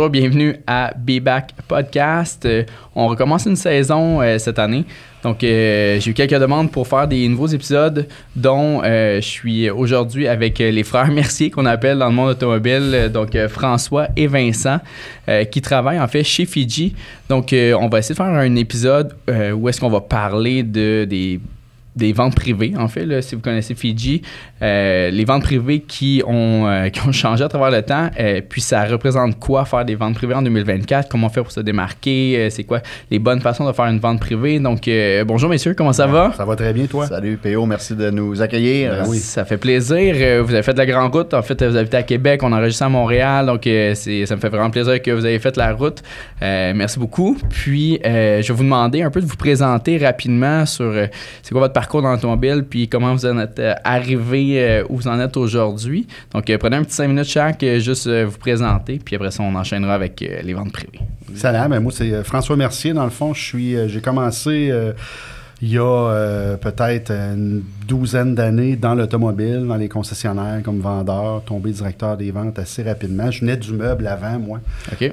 bonjour, bienvenue à Be Back Podcast. On recommence une saison cette année. Donc, j'ai eu quelques demandes pour faire des nouveaux épisodes, dont je suis aujourd'hui avec les frères Mercier, qu'on appelle dans le monde automobile, donc François et Vincent, qui travaillent en fait chez Fiji. Donc, on va essayer de faire un épisode où est-ce qu'on va parler des ventes privées, en fait, là, si vous connaissez Fiji, les ventes privées qui ont changé à travers le temps, puis ça représente quoi faire des ventes privées en 2024, comment faire pour se démarquer, c'est quoi les bonnes façons de faire une vente privée. Donc, bonjour messieurs, comment ça va? Ça va très bien, toi? Salut PO, merci de nous accueillir. Oui. Ça fait plaisir. Vous avez fait de la grande route, en fait, vous habitez à Québec, on enregistre à Montréal, donc ça me fait vraiment plaisir que vous ayez fait la route. Merci beaucoup. Puis, je vais vous demander un peu de vous présenter rapidement sur c'est quoi votre parcours dans l'automobile, puis comment vous en êtes arrivé où vous en êtes aujourd'hui. Donc, prenez un petit 5 minutes chaque, juste vous présenter, puis après ça, on enchaînera avec les ventes privées. Salam, moi, c'est François Mercier. Dans le fond, j'ai commencé il y a peut-être une douzaine d'années dans l'automobile, dans les concessionnaires comme vendeur, tombé directeur des ventes assez rapidement. Je venais du meuble avant, moi. OK.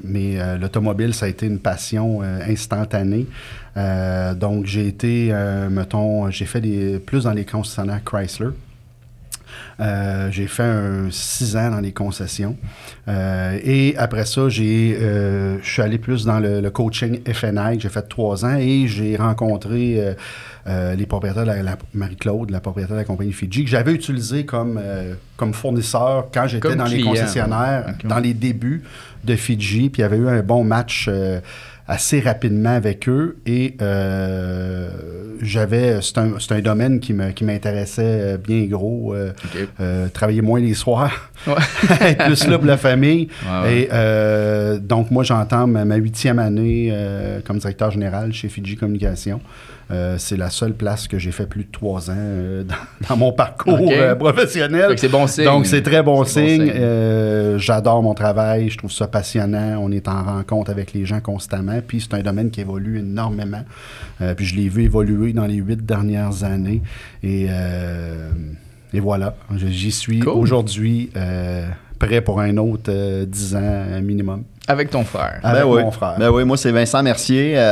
Mais l'automobile, ça a été une passion instantanée. Donc, j'ai été, j'ai fait plus dans les concessionnaires Chrysler. J'ai fait 6 ans dans les concessions. Et après ça, je suis allé plus dans le coaching FNI. J'ai fait 3 ans et j'ai rencontré les propriétaires de Marie-Claude, la propriétaire de la compagnie Fiji, que j'avais utilisé comme fournisseur quand j'étais comme dans client, les concessionnaires, okay. Dans les débuts de Fiji. Puis il y avait eu un bon match assez rapidement avec eux et c'est un domaine qui m'intéressait bien gros. Okay. Travailler moins les soirs, Ouais. être plus là pour la famille. Ouais. Et donc, moi, j'entame ma 8e année comme directeur général chez Fiji Communication. C'est la seule place que j'ai fait plus de 3 ans dans mon parcours professionnel. Donc, c'est bon signe. Donc, c'est très bon signe. Bon signe. J'adore mon travail. Je trouve ça passionnant. On est en rencontre avec les gens constamment. Puis, c'est un domaine qui évolue énormément. Puis, je l'ai vu évoluer dans les 8 dernières années. Et voilà. J'y suis aujourd'hui prêt pour un autre 10 ans minimum. Avec ton frère. Avec mon frère. Ben oui, moi, c'est Vincent Mercier.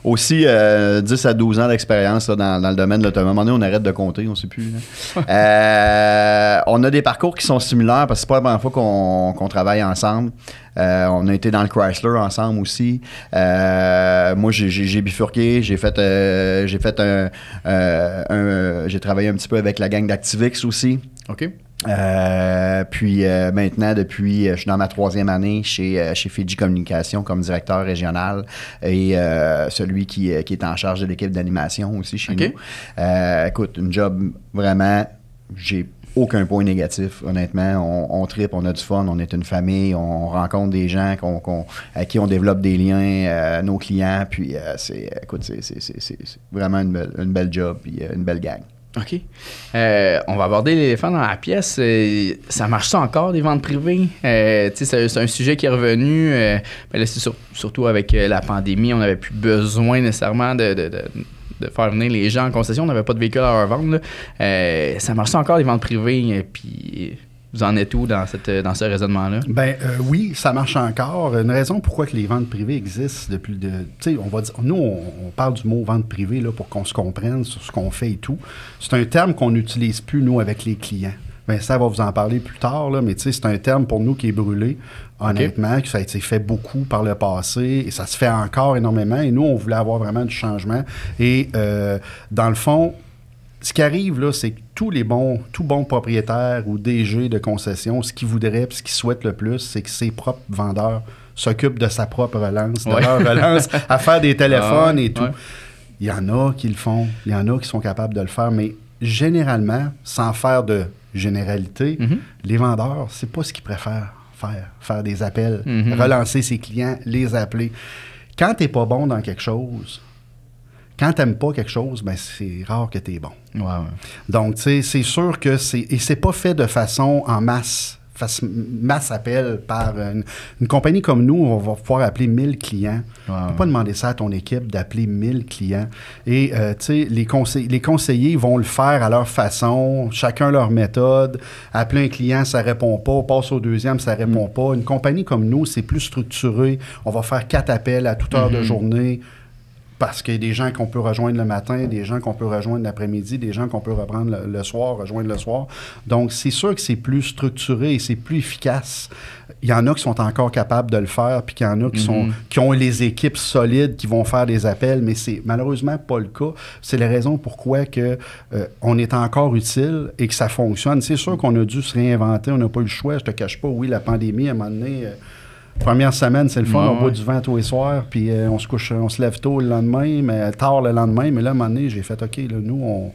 Aussi, 10 à 12 ans d'expérience là, dans le domaine de l'automobile. À un moment donné, on arrête de compter, on ne sait plus. On a des parcours qui sont similaires parce que c'est pas la première fois qu'on travaille ensemble. On a été dans le Chrysler ensemble aussi. Moi, j'ai bifurqué. J'ai travaillé un petit peu avec la gang d'Activix aussi. OK. Puis maintenant, je suis dans ma 3e année chez Fiji Communication comme directeur régional et celui qui est en charge de l'équipe d'animation aussi chez nous. Écoute, une job vraiment, j'ai aucun point négatif, honnêtement. On tripe, on a du fun, on est une famille, on rencontre des gens à qui on développe des liens, nos clients, puis c'est vraiment une belle job, puis une belle gang. OK. On va aborder l'éléphant dans la pièce. Ça marche ça encore, des ventes privées? C'est un sujet qui est revenu. Mais là, c'est surtout avec la pandémie, on n'avait plus besoin nécessairement de faire venir les gens en concession. On n'avait pas de véhicule à leur vendre. Ça marche ça encore, les ventes privées? Puis vous en êtes où dans ce raisonnement-là? Oui, ça marche encore. Une raison pourquoi que les ventes privées existent depuis tu sais, on va dire, nous, on parle du mot vente privée là, pour qu'on se comprenne sur ce qu'on fait et tout. C'est un terme qu'on n'utilise plus, nous, avec les clients. Ça va vous en parler plus tard, là, mais tu sais, c'est un terme pour nous qui est brûlé, honnêtement, que ça a été fait beaucoup par le passé, et ça se fait encore énormément, et nous, on voulait avoir vraiment du changement. Et dans le fond, ce qui arrive, là, c'est que tout bon propriétaire ou DG de concession, ce qu'il voudrait et ce qu'il souhaite le plus, c'est que ses propres vendeurs s'occupent de sa propre relance, de leur relance, à faire des téléphones et tout. Ouais. Il y en a qui le font, il y en a qui sont capables de le faire, mais généralement, sans faire de généralité, les vendeurs, c'est pas ce qu'ils préfèrent faire des appels, relancer ses clients, les appeler. Quand t'es pas bon dans quelque chose, quand t'aimes pas quelque chose, c'est rare que t'es bon. Ouais. Donc, tu sais, c'est sûr que c'est pas fait de façon en masse. fasse masse appel par une compagnie comme nous, on va pouvoir appeler 1000 clients. Tu ne peux pas demander ça à ton équipe d'appeler 1000 clients. Et tu sais, les conseillers vont le faire à leur façon, chacun leur méthode. Appeler un client, ça répond pas. On passe au deuxième, ça répond pas. Une compagnie comme nous, c'est plus structuré. On va faire 4 appels à toute heure de journée. Parce qu'il y a des gens qu'on peut rejoindre le matin, des gens qu'on peut rejoindre l'après-midi, des gens qu'on peut reprendre le soir, rejoindre le soir. Donc, c'est sûr que c'est plus structuré et c'est plus efficace. Il y en a qui sont encore capables de le faire, puis qu'il y en a qui ont les équipes solides qui vont faire des appels, mais c'est malheureusement pas le cas. C'est la raison pourquoi que, on est encore utile et que ça fonctionne. C'est sûr qu'on a dû se réinventer, on n'a pas eu le choix. Je te cache pas, oui, la pandémie, à un moment donné... Première semaine, c'est le fun, on boit du vin tous les soirs, puis on se lève tôt le lendemain, mais tard le lendemain. Mais là, à un moment donné, j'ai fait, OK, là, nous,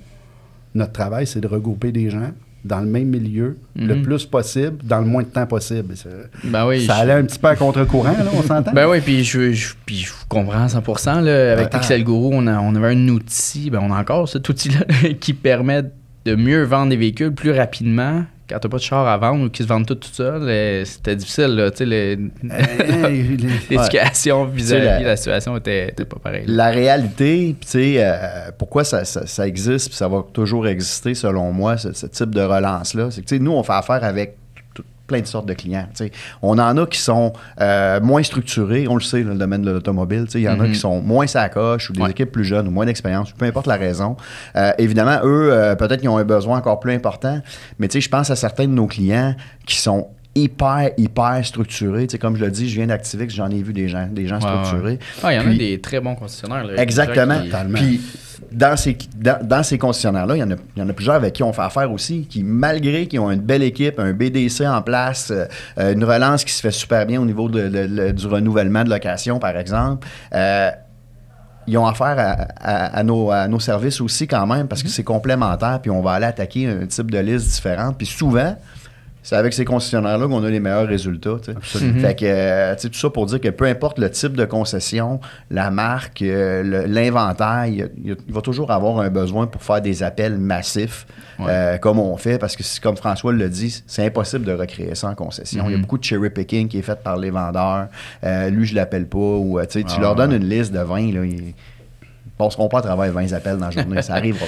notre travail, c'est de regrouper des gens dans le même milieu, le plus possible, dans le moins de temps possible. Ça allait un petit peu à contre-courant, là, on s'entend? Ben oui, puis je comprends 100%. Là, avec Pixel Guru, on avait un outil, on a encore cet outil-là qui permet de mieux vendre des véhicules plus rapidement. Quand t'as pas de char à vendre ou qu'ils se vendent tout seul, c'était difficile, là, tu sais, l'éducation vis-à-vis la situation était pas pareille. La réalité, tu sais, pourquoi ça existe, puis ça va toujours exister, selon moi, ce type de relance-là, c'est que, tu sais, nous, on fait affaire avec plein de sortes de clients. T'sais. On en a qui sont moins structurés, on le sait, dans le domaine de l'automobile. Il y en a qui sont moins sacoches ou des équipes plus jeunes ou moins d'expérience, peu importe la raison. Évidemment, eux, peut-être qu'ils ont un besoin encore plus important, mais je pense à certains de nos clients qui sont hyper structurés. T'sais, comme je le dis, je viens d'Activix, j'en ai vu des gens structurés. Il y en a des très bons concessionnaires. Là, exactement. Puis, dans ces concessionnaires-là, il y en a plusieurs avec qui on fait affaire aussi, qui, malgré qu'ils ont une belle équipe, un BDC en place, une relance qui se fait super bien au niveau du renouvellement de location, par exemple, ils ont affaire à nos services aussi quand même, parce que c'est complémentaire, puis on va aller attaquer un type de liste différente. Puis souvent, c'est avec ces concessionnaires-là qu'on a les meilleurs résultats. Fait que, tout ça pour dire que peu importe le type de concession, la marque, l'inventaire, il va toujours avoir un besoin pour faire des appels massifs, comme on fait, parce que, comme François le dit, c'est impossible de recréer ça en concession. Il y a beaucoup de cherry picking qui est fait par les vendeurs. Lui, je l'appelle pas. Ou, tu leur donnes une liste de 20, là, ils passeront pas à travers 20 appels dans la journée. Ça arrivera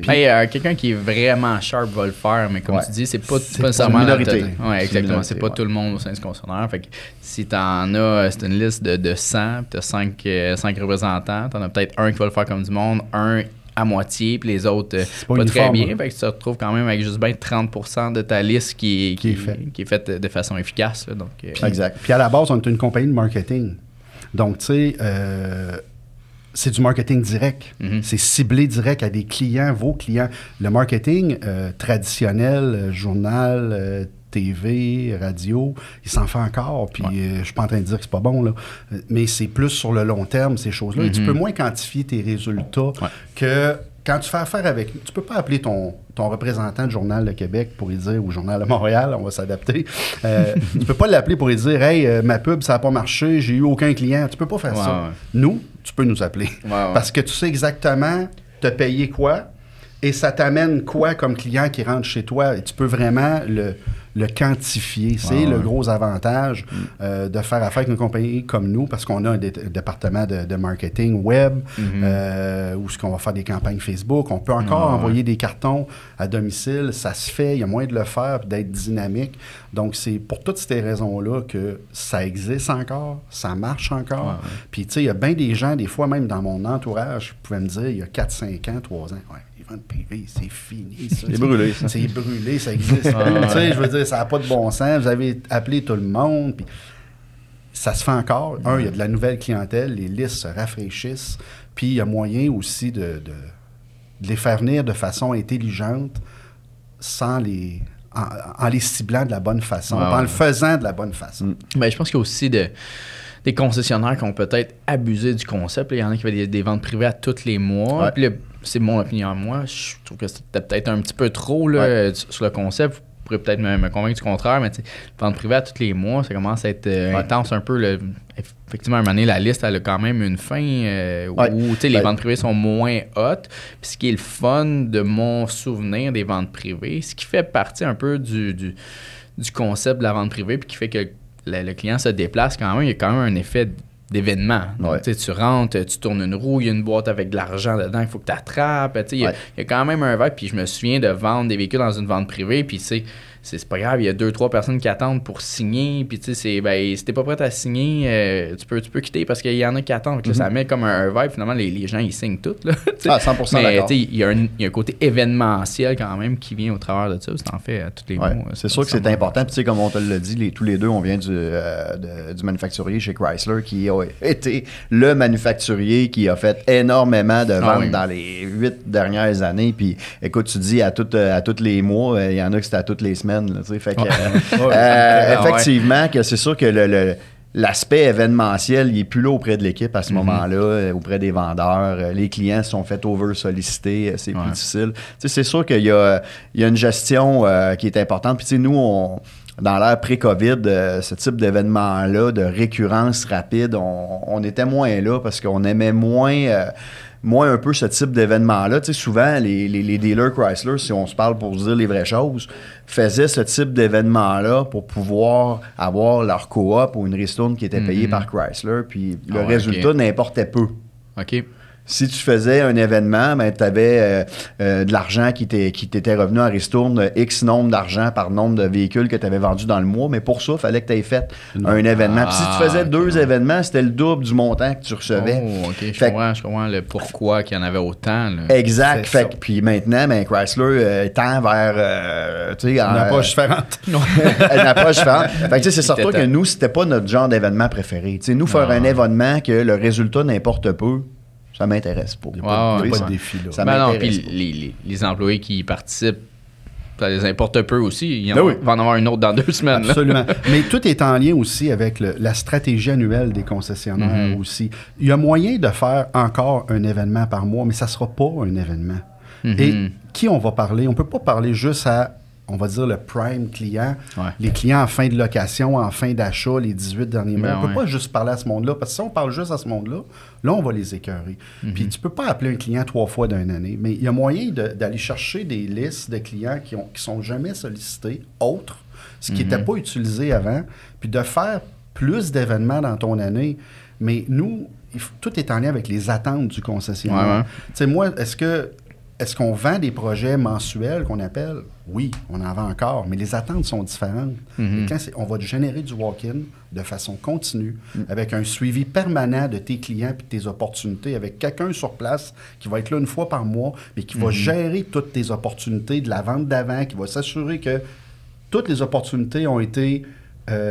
pas. Quelqu'un qui est vraiment sharp va le faire, mais comme tu dis, c'est pas nécessairement la minorité. Oui, exactement. C'est pas tout le monde au sein du concessionnaire. Fait que si t'en as, c'est une liste de 100, puis t'as 5 représentants, t'en as peut-être un qui va le faire comme du monde, un à moitié, puis les autres pas très bien. Fait que tu te retrouves quand même avec juste bien 30% de ta liste qui est faite de façon efficace. Là, donc, exact. Puis à la base, on est une compagnie de marketing. Donc, tu sais... c'est du marketing direct. C'est ciblé direct à des clients, vos clients. Le marketing traditionnel, journal, TV, radio, il s'en fait encore. Puis je suis pas en train de dire que c'est pas bon, là. Mais c'est plus sur le long terme, ces choses-là. Et tu peux moins quantifier tes résultats que... Quand tu fais affaire avec... Tu peux pas appeler ton représentant du Journal de Québec pour lui dire, ou Journal de Montréal, on va s'adapter. Tu peux pas l'appeler pour lui dire, « Hey, ma pub, ça n'a pas marché, j'ai eu aucun client. » Tu peux pas faire ça. Nous, tu peux nous appeler. Parce que tu sais exactement te payer quoi et ça t'amène quoi comme client qui rentre chez toi. Et tu peux vraiment le quantifier. C'est le gros avantage de faire affaire avec une compagnie comme nous, parce qu'on a un département de marketing web, où ce qu'on va faire des campagnes Facebook. On peut encore envoyer des cartons à domicile. Ça se fait. Il y a moyen de le faire et d'être dynamique. Donc, c'est pour toutes ces raisons-là que ça existe encore, ça marche encore. Puis, tu sais, il y a bien des gens, des fois même dans mon entourage, qui pouvaient me dire, il y a 4, 5 ans, 3 ans, les ventes privées, c'est fini. Ça, c'est brûlé, ça. C'est brûlé, ça existe. Tu sais, je veux dire, ça n'a pas de bon sens. Vous avez appelé tout le monde, puis ça se fait encore. Il y a de la nouvelle clientèle, les listes se rafraîchissent, puis il y a moyen aussi de les faire venir de façon intelligente sans les... En les ciblant de la bonne façon, en le faisant de la bonne façon. Ben, je pense qu'il y a aussi des concessionnaires qui ont peut-être abusé du concept. Il y en a qui font des ventes privées à tous les mois. Puis là, c'est mon opinion à moi. Je trouve que c'était peut-être un petit peu trop là, sur le concept. Vous pourrez peut-être me convaincre du contraire, mais vente privée à tous les mois, ça commence à être intense un peu. Effectivement, à un moment donné, la liste, elle a quand même une fin où les ventes privées sont moins hautes. Puis ce qui est le fun de mon souvenir des ventes privées, ce qui fait partie un peu du concept de la vente privée, puis qui fait que le client se déplace quand même, il y a quand même un effet d'événement. Ouais. Tu rentres, tu tournes une roue, il y a une boîte avec de l'argent dedans, il faut que tu attrapes. Il y a quand même un vibe. Puis je me souviens de vendre des véhicules dans une vente privée, puis c'est pas grave, il y a 2-3 personnes qui attendent pour signer, puis tu sais, si t'es pas prêt à signer, tu peux quitter parce qu'il y en a qui attendent. Là, ça met comme un vibe, finalement, les gens, ils signent tout. Là, 100% mais d'accord. il y a un côté événementiel quand même qui vient au travers de ça, c'est en fait à tous les mots. C'est sûr que c'est important. Puis tu sais, comme on te l'a dit, tous les deux, on vient du manufacturier chez Chrysler qui a été le manufacturier qui a fait énormément de ventes dans les 8 dernières années. Puis écoute, tu dis à tous les mois, il y en a que c'était à toutes les semaines. Là, fait que, effectivement, que c'est sûr que l'aspect événementiel, il n'est plus là auprès de l'équipe à ce moment-là, auprès des vendeurs. Les clients se sont fait over-solliciter, c'est plus difficile. C'est sûr qu'il y a une gestion qui est importante. Puis nous, dans l'ère pré-COVID, ce type d'événement-là, de récurrence rapide, on était moins là parce qu'on aimait moins un peu ce type d'événement-là. Tu sais, souvent, les dealers Chrysler, si on se parle pour se dire les vraies choses, faisaient ce type d'événement-là pour pouvoir avoir leur coop ou une ristourne qui était payée par Chrysler, puis le résultat n'importait peu. OK. Si tu faisais un événement, ben, tu avais de l'argent qui t'était revenu en ristourne, X nombre d'argent par nombre de véhicules que tu avais vendus dans le mois, mais pour ça, il fallait que tu aies fait un événement. Puis si tu faisais 2 événements, c'était le double du montant que tu recevais. Oh, OK, je comprends le pourquoi qu'il y en avait autant. Là. Exact. Puis maintenant, ben, Chrysler tend vers une approche différente. Une approche différente. Fait que c'est certain que nous, c'était pas notre genre d'événement préféré. T'sais, nous, faire un événement que le résultat n'importe peu, ça m'intéresse pas. Il n'y a pas de défi, là. Ça m'intéresse puis les employés qui y participent, ça les importe peu aussi. Il va en avoir une autre dans 2 semaines. Absolument. Mais tout est en lien aussi avec la stratégie annuelle des concessionnaires aussi. Il y a moyen de faire encore un événement par mois, mais ça ne sera pas un événement. Et qui on va parler? On ne peut pas parler juste à, on va dire, le prime client, les clients en fin de location, en fin d'achat, les 18 derniers mois. On ne peut pas juste parler à ce monde-là, parce que si on parle juste à ce monde-là, là, on va les écœurer. Puis tu ne peux pas appeler un client 3 fois d'une année, mais il y a moyen d'aller chercher des listes de clients qui sont jamais sollicités, autres, ce qui n'était pas utilisé avant, puis de faire plus d'événements dans ton année. Mais nous, tout est en lien avec les attentes du concessionnaire. Tu sais, moi, est-ce qu'on vend des projets mensuels qu'on appelle? Oui, on en vend encore, mais les attentes sont différentes. Et quand on va générer du walk-in de façon continue, avec un suivi permanent de tes clients et de tes opportunités, avec quelqu'un sur place qui va être là une fois par mois, mais qui va gérer toutes tes opportunités de la vente d'avant, qui va s'assurer que toutes les opportunités ont été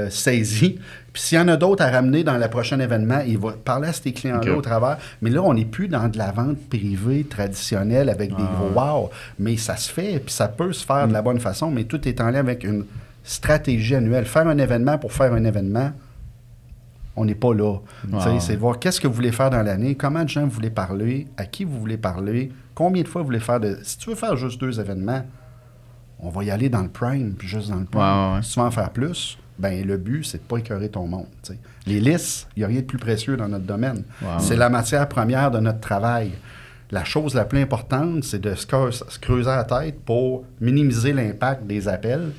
saisies. Puis s'il y en a d'autres à ramener dans le prochain événement, il va parler à ces clients-là au travers. Mais là, on n'est plus dans de la vente privée traditionnelle avec des gros wow. Mais ça se fait, puis ça peut se faire de la bonne façon, mais tout est en lien avec une stratégie annuelle. Faire un événement pour faire un événement, on n'est pas là. C'est de voir qu'est-ce que vous voulez faire dans l'année, comment de gens vous voulez parler, à qui vous voulez parler, combien de fois vous voulez faire Si tu veux faire juste 2 événements, on va y aller dans le prime, puis juste dans le prime. Si tu veux en faire plus, ben le but, c'est de ne pas écœurer ton monde. T'sais. Les listes, il n'y a rien de plus précieux dans notre domaine. C'est la matière première de notre travail. La chose la plus importante, c'est de se creuser la tête pour minimiser l'impact des appels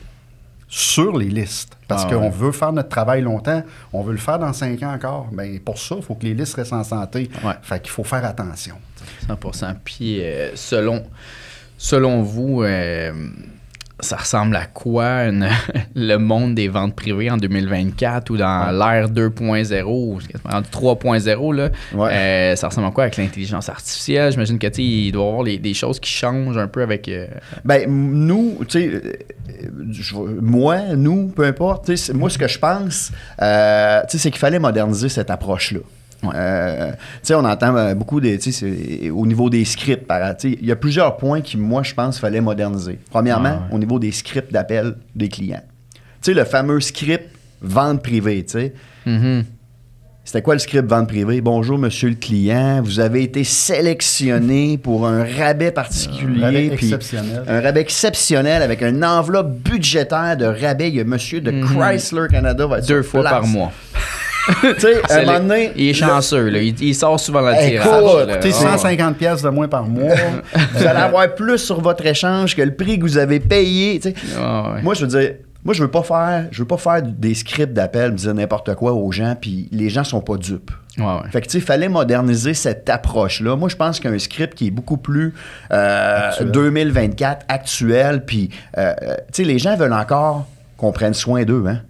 sur les listes. Parce qu'on veut faire notre travail longtemps, on veut le faire dans 5 ans encore. Ben, pour ça, il faut que les listes restent en santé. Fait qu'il faut faire attention. 100%. Puis, selon vous, ça ressemble à quoi le monde des ventes privées en 2024 ou dans l'ère 2.0 ou 3.0 là? Ça ressemble à quoi avec l'intelligence artificielle? J'imagine que il doit y avoir des choses qui changent un peu avec... Ben, nous, tu sais, peu importe, moi, ce que je pense, c'est qu'il fallait moderniser cette approche-là. On entend beaucoup au niveau des scripts. Il y a plusieurs points qui, moi, je pense, fallait moderniser. Premièrement, au niveau des scripts d'appel des clients. Le fameux script vente privée. C'était quoi le script vente privée? Bonjour, monsieur le client. Vous avez été sélectionné pour un rabais particulier. Un rabais exceptionnel. Un rabais exceptionnel avec une enveloppe budgétaire de rabais. Il y a monsieur de Chrysler Canada va être 2 fois par mois. À un moment donné, il est chanceux, là. Il sort souvent dans le tirage. Écoutez, 150$ de moins par mois. Vous allez avoir plus sur votre échange que le prix que vous avez payé. Moi, je veux dire, moi, je veux pas faire des scripts d'appel, me dire n'importe quoi aux gens, puis les gens sont pas dupes. Ouais. Fait que, tu sais, il fallait moderniser cette approche-là. Moi, je pense qu'un script qui est beaucoup plus 2024, actuel, puis, tu sais, les gens veulent encore qu'on prenne soin d'eux, hein?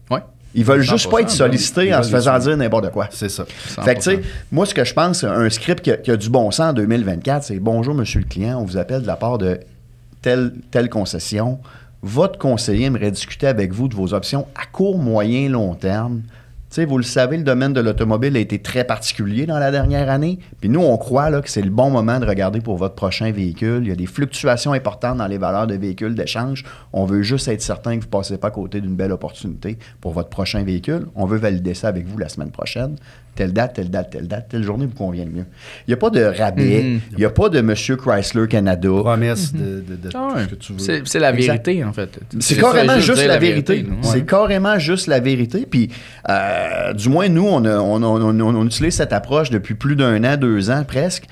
Ouais. Ils veulent juste pas être sollicités en se faisant dire n'importe quoi. C'est ça. 100%. Fait que, tu sais, moi, ce que je pense, un script qui a du bon sens en 2024, c'est « Bonjour, monsieur le client, on vous appelle de la part de telle concession. Votre conseiller aimerait discuter avec vous de vos options à court, moyen, long terme. » Tu sais, vous le savez, le domaine de l'automobile a été très particulier dans la dernière année. Puis nous, on croit là, que c'est le bon moment de regarder pour votre prochain véhicule. Il y a des fluctuations importantes dans les valeurs de véhicules d'échange. On veut juste être certain que vous ne passez pas à côté d'une belle opportunité pour votre prochain véhicule. On veut valider ça avec vous la semaine prochaine. Telle date, telle journée vous convient le mieux. Il n'y a pas de rabais. Il n'y a pas de Monsieur Chrysler Canada. Promesse de Ouais. ce que tu veux. C'est la vérité, en fait. C'est carrément juste dire la vérité. Ouais. C'est carrément juste la vérité. Puis, du moins, nous, on utilise cette approche depuis plus d'1 an, 2 ans presque.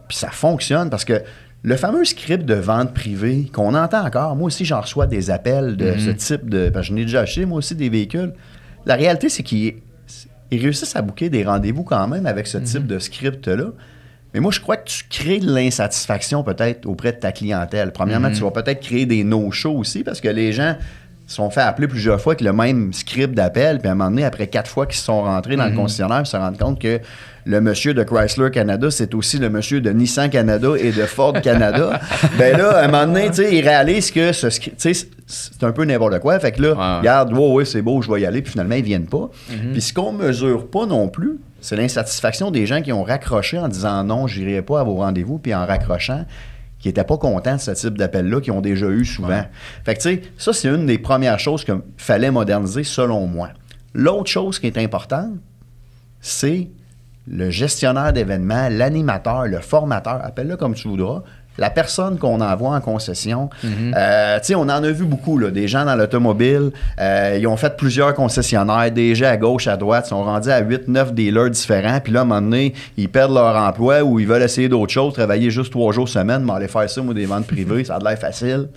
Puis ça fonctionne parce que le fameux script de vente privée qu'on entend encore, moi aussi, j'en reçois des appels de ce type de... Parce que je n'ai déjà acheté, moi aussi, des véhicules. La réalité, c'est qu'ils réussissent à booker des rendez-vous quand même avec ce type de script-là. Mais moi, je crois que tu crées de l'insatisfaction peut-être auprès de ta clientèle. Premièrement, tu vas peut-être créer des no-shows aussi parce que les gens se sont fait appeler plusieurs fois avec le même script d'appel. Puis à un moment donné, après 4 fois qu'ils sont rentrés dans le concessionnaire, ils se rendent compte que le monsieur de Chrysler Canada, c'est aussi le monsieur de Nissan Canada et de Ford Canada. Ben là, à un moment donné, tu sais, ils réalisent que ce script, tu sais, c'est un peu n'importe quoi. Fait que là, regarde, ouais, c'est beau, je vais y aller. Puis finalement, ils viennent pas. Puis ce qu'on mesure pas non plus, c'est l'insatisfaction des gens qui ont raccroché en disant non, j'irai pas à vos rendez-vous, puis en raccrochant, qui n'étaient pas contents de ce type d'appel-là, qui ont déjà eu souvent. Fait que, tu sais, ça, c'est une des premières choses qu'il fallait moderniser, selon moi. L'autre chose qui est importante, c'est le gestionnaire d'événements, l'animateur, le formateur, appelle-le comme tu voudras, la personne qu'on envoie en concession. Tu sais, on en a vu beaucoup, là, des gens dans l'automobile. Ils ont fait plusieurs concessionnaires, des gens à gauche, à droite, sont rendus à 8-9 dealers différents. Puis là, à un moment donné, ils perdent leur emploi ou ils veulent essayer d'autres choses, travailler juste 3 jours semaine, mais aller faire ça, moi, des ventes privées, ça a l'air facile.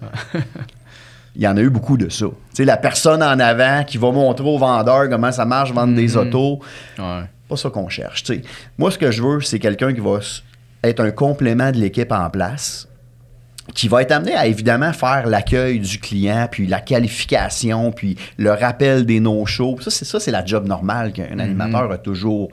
Il y en a eu beaucoup de ça. Tu sais, la personne en avant qui va montrer aux vendeurs comment ça marche, vendre des autos. Pas ça qu'on cherche. Tu sais. Moi, ce que je veux, c'est quelqu'un qui va être un complément de l'équipe en place, qui va être amené à évidemment faire l'accueil du client, puis la qualification, puis le rappel des no-shows. Ça, c'est la job normale qu'un animateur a toujours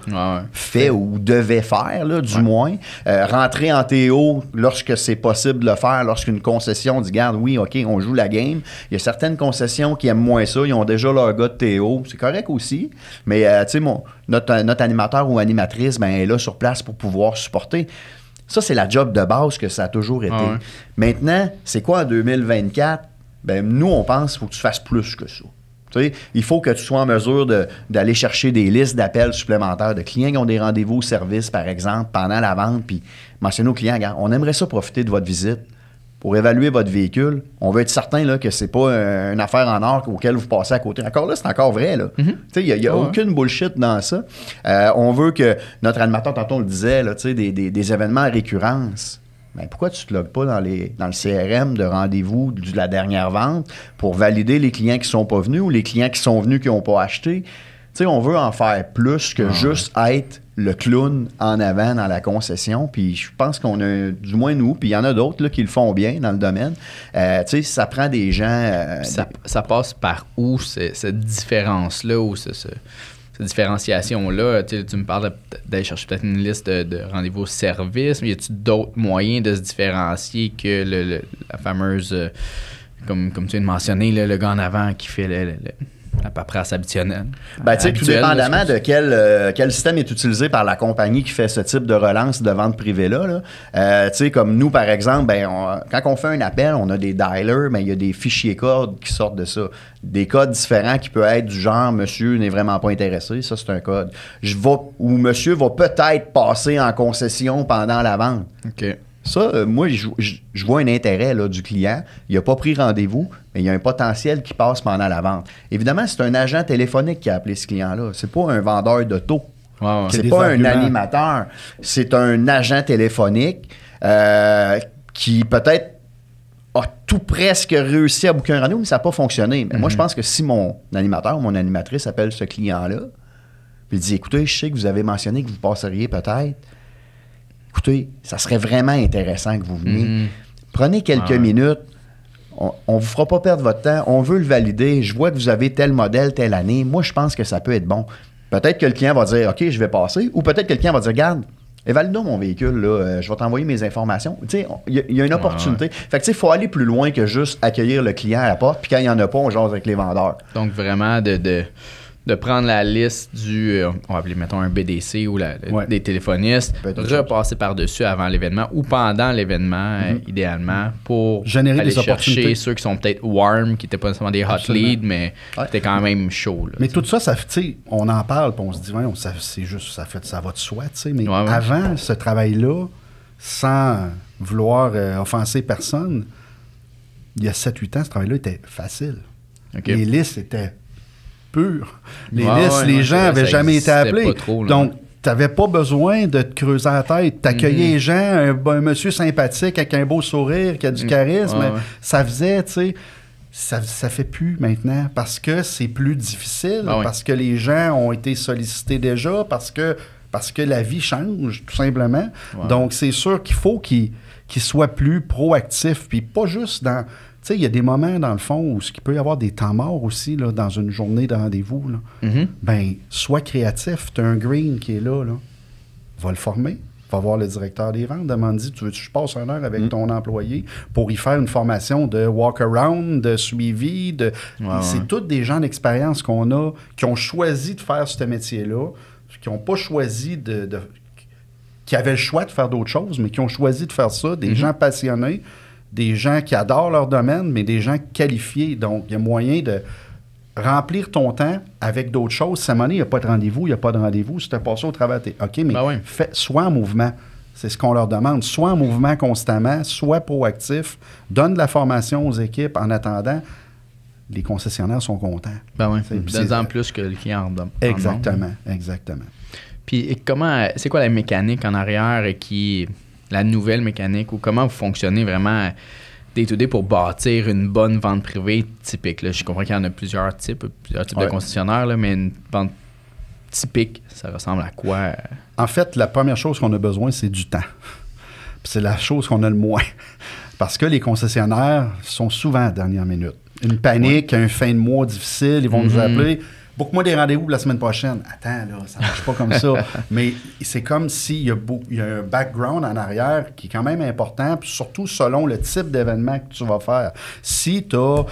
fait ou devait faire, là, du moins. Rentrer en TO lorsque c'est possible de le faire, lorsqu'une concession dit « Garde, oui, OK, on joue la game ». Il y a certaines concessions qui aiment moins ça, ils ont déjà leur gars de TO. C'est correct aussi, mais tu sais, notre animateur ou animatrice, ben, est là sur place pour pouvoir supporter. Ça, c'est la job de base que ça a toujours été. Maintenant, c'est quoi en 2024? Ben, nous, on pense qu'il faut que tu fasses plus que ça. Tu sais, il faut que tu sois en mesure d'aller chercher des listes d'appels supplémentaires de clients qui ont des rendez-vous au service, par exemple, pendant la vente, puis mentionner aux clients, regarde, on aimerait ça profiter de votre visite pour évaluer votre véhicule. On veut être certain là, que c'est pas une affaire en or auquel vous passez à côté. Encore là, c'est encore vrai. Il n'y a aucune bullshit dans ça. On veut que notre animateur, tantôt on le disait, là, des événements à récurrence. Ben, pourquoi tu ne te logs pas dans le CRM de rendez-vous de la dernière vente pour valider les clients qui ne sont pas venus ou les clients qui sont venus qui n'ont pas acheté? T'sais, on veut en faire plus que juste être le clown en avant dans la concession. Puis je pense qu'on a, du moins nous, puis il y en a d'autres là, qui le font bien dans le domaine. Ça prend des gens... ça passe par où cette différence-là ou cette différenciation-là? Tu me parles d'aller chercher peut-être une liste de rendez-vous au service, mais y a-t-il d'autres moyens de se différencier que la fameuse, comme tu viens de mentionner, le gars en avant qui fait la paperasse habituelle? Ben, tu sais, tout dépendamment de quel système est utilisé par la compagnie qui fait ce type de relance de vente privée-là. Tu sais, comme nous, par exemple, quand on fait un appel, on a des dialers, mais il y a des fichiers codes qui sortent de ça. Des codes différents qui peuvent être du genre « Monsieur n'est vraiment pas intéressé », ça c'est un code. Ou « Monsieur va peut-être passer en concession pendant la vente ». OK. Ça, moi, je vois un intérêt là, du client. Il n'a pas pris rendez-vous, mais il y a un potentiel qui passe pendant la vente. Évidemment, c'est un agent téléphonique qui a appelé ce client-là. C'est pas un vendeur d'auto. C'est pas un animateur. C'est un agent téléphonique qui peut-être a tout presque réussi à booker un rendez-vous, mais ça n'a pas fonctionné. Mais moi, je pense que si mon animateur ou mon animatrice appelle ce client-là, puis dit, écoutez, je sais que vous avez mentionné que vous passeriez peut-être. Écoutez, ça serait vraiment intéressant que vous veniez. Prenez quelques minutes. On ne vous fera pas perdre votre temps. On veut le valider. Je vois que vous avez tel modèle, telle année. Moi, je pense que ça peut être bon. Peut-être que le client va dire, OK, je vais passer. Ou peut-être que le client va dire, regarde, évalue-nous mon véhicule, là, je vais t'envoyer mes informations. Tu sais, il y a une opportunité. Fait que, tu sais, il faut aller plus loin que juste accueillir le client à la porte. Puis quand il n'y en a pas, on jase avec les vendeurs. Donc, vraiment, de prendre la liste du, on va appeler, mettons, un BDC ou des téléphonistes, repasser par-dessus avant l'événement ou pendant l'événement, idéalement, pour générer aller des opportunités. chercher ceux qui sont peut-être warm, qui n'étaient pas nécessairement des hot leads, mais qui étaient quand même chauds. Mais tout ça, tu sais, on en parle, puis on se dit, ouais, c'est juste, ça va de soi, tu sais. Mais avant ce travail-là, sans vouloir offenser personne, il y a 7-8 ans, ce travail-là était facile. Okay. Les listes étaient pur. Les listes, les gens n'avaient jamais été appelés. Donc, tu n'avais pas besoin de te creuser la tête. Tu accueillais les gens, un monsieur sympathique avec un beau sourire, qui a du charisme. Ça faisait, tu sais, ça fait plus maintenant parce que c'est plus difficile, parce que les gens ont été sollicités déjà, parce que la vie change, tout simplement. Donc, c'est sûr qu'il faut qu'ils soient plus proactifs, puis pas juste dans... Tu sais, il y a des moments, dans le fond, où il peut y avoir des temps morts aussi, là, dans une journée de rendez-vous. Ben, sois créatif. Tu as un green qui est là. Va le former. Va voir le directeur des ventes. Demande-lui, tu veux que je passe 1 heure avec ton employé pour y faire une formation de walk-around, de suivi. C'est tous des gens d'expérience qu'on a, qui ont choisi de faire ce métier-là, qui n'ont pas choisi qui avaient le choix de faire d'autres choses, mais qui ont choisi de faire ça. Des gens passionnés, des gens qui adorent leur domaine, mais des gens qualifiés. Donc, il y a moyen de remplir ton temps avec d'autres choses. Si à un moment donné, il n'y a pas de rendez-vous, il n'y a pas de rendez-vous. Si tu as passé au travail, OK, mais sois en mouvement. C'est ce qu'on leur demande. Sois en mouvement constamment, sois proactif, donne de la formation aux équipes en attendant. Les concessionnaires sont contents. Donne-en plus que le client en donne. Exactement. Puis, c'est quoi la mécanique en arrière la nouvelle mécanique ou comment vous fonctionnez vraiment day-to-day pour bâtir une bonne vente privée typique? Là, je comprends qu'il y en a plusieurs types de concessionnaires, là, mais une vente typique, ça ressemble à quoi? En fait, la première chose qu'on a besoin, c'est du temps. Puis c'est la chose qu'on a le moins. Parce que les concessionnaires sont souvent à dernière minute. Une panique, un fin de mois difficile, ils vont nous appeler. Book-moi des rendez-vous la semaine prochaine. Attends, là, ça marche pas comme ça. Mais c'est comme s'il y a un background en arrière qui est quand même important, puis surtout selon le type d'événement que tu vas faire. Si tu as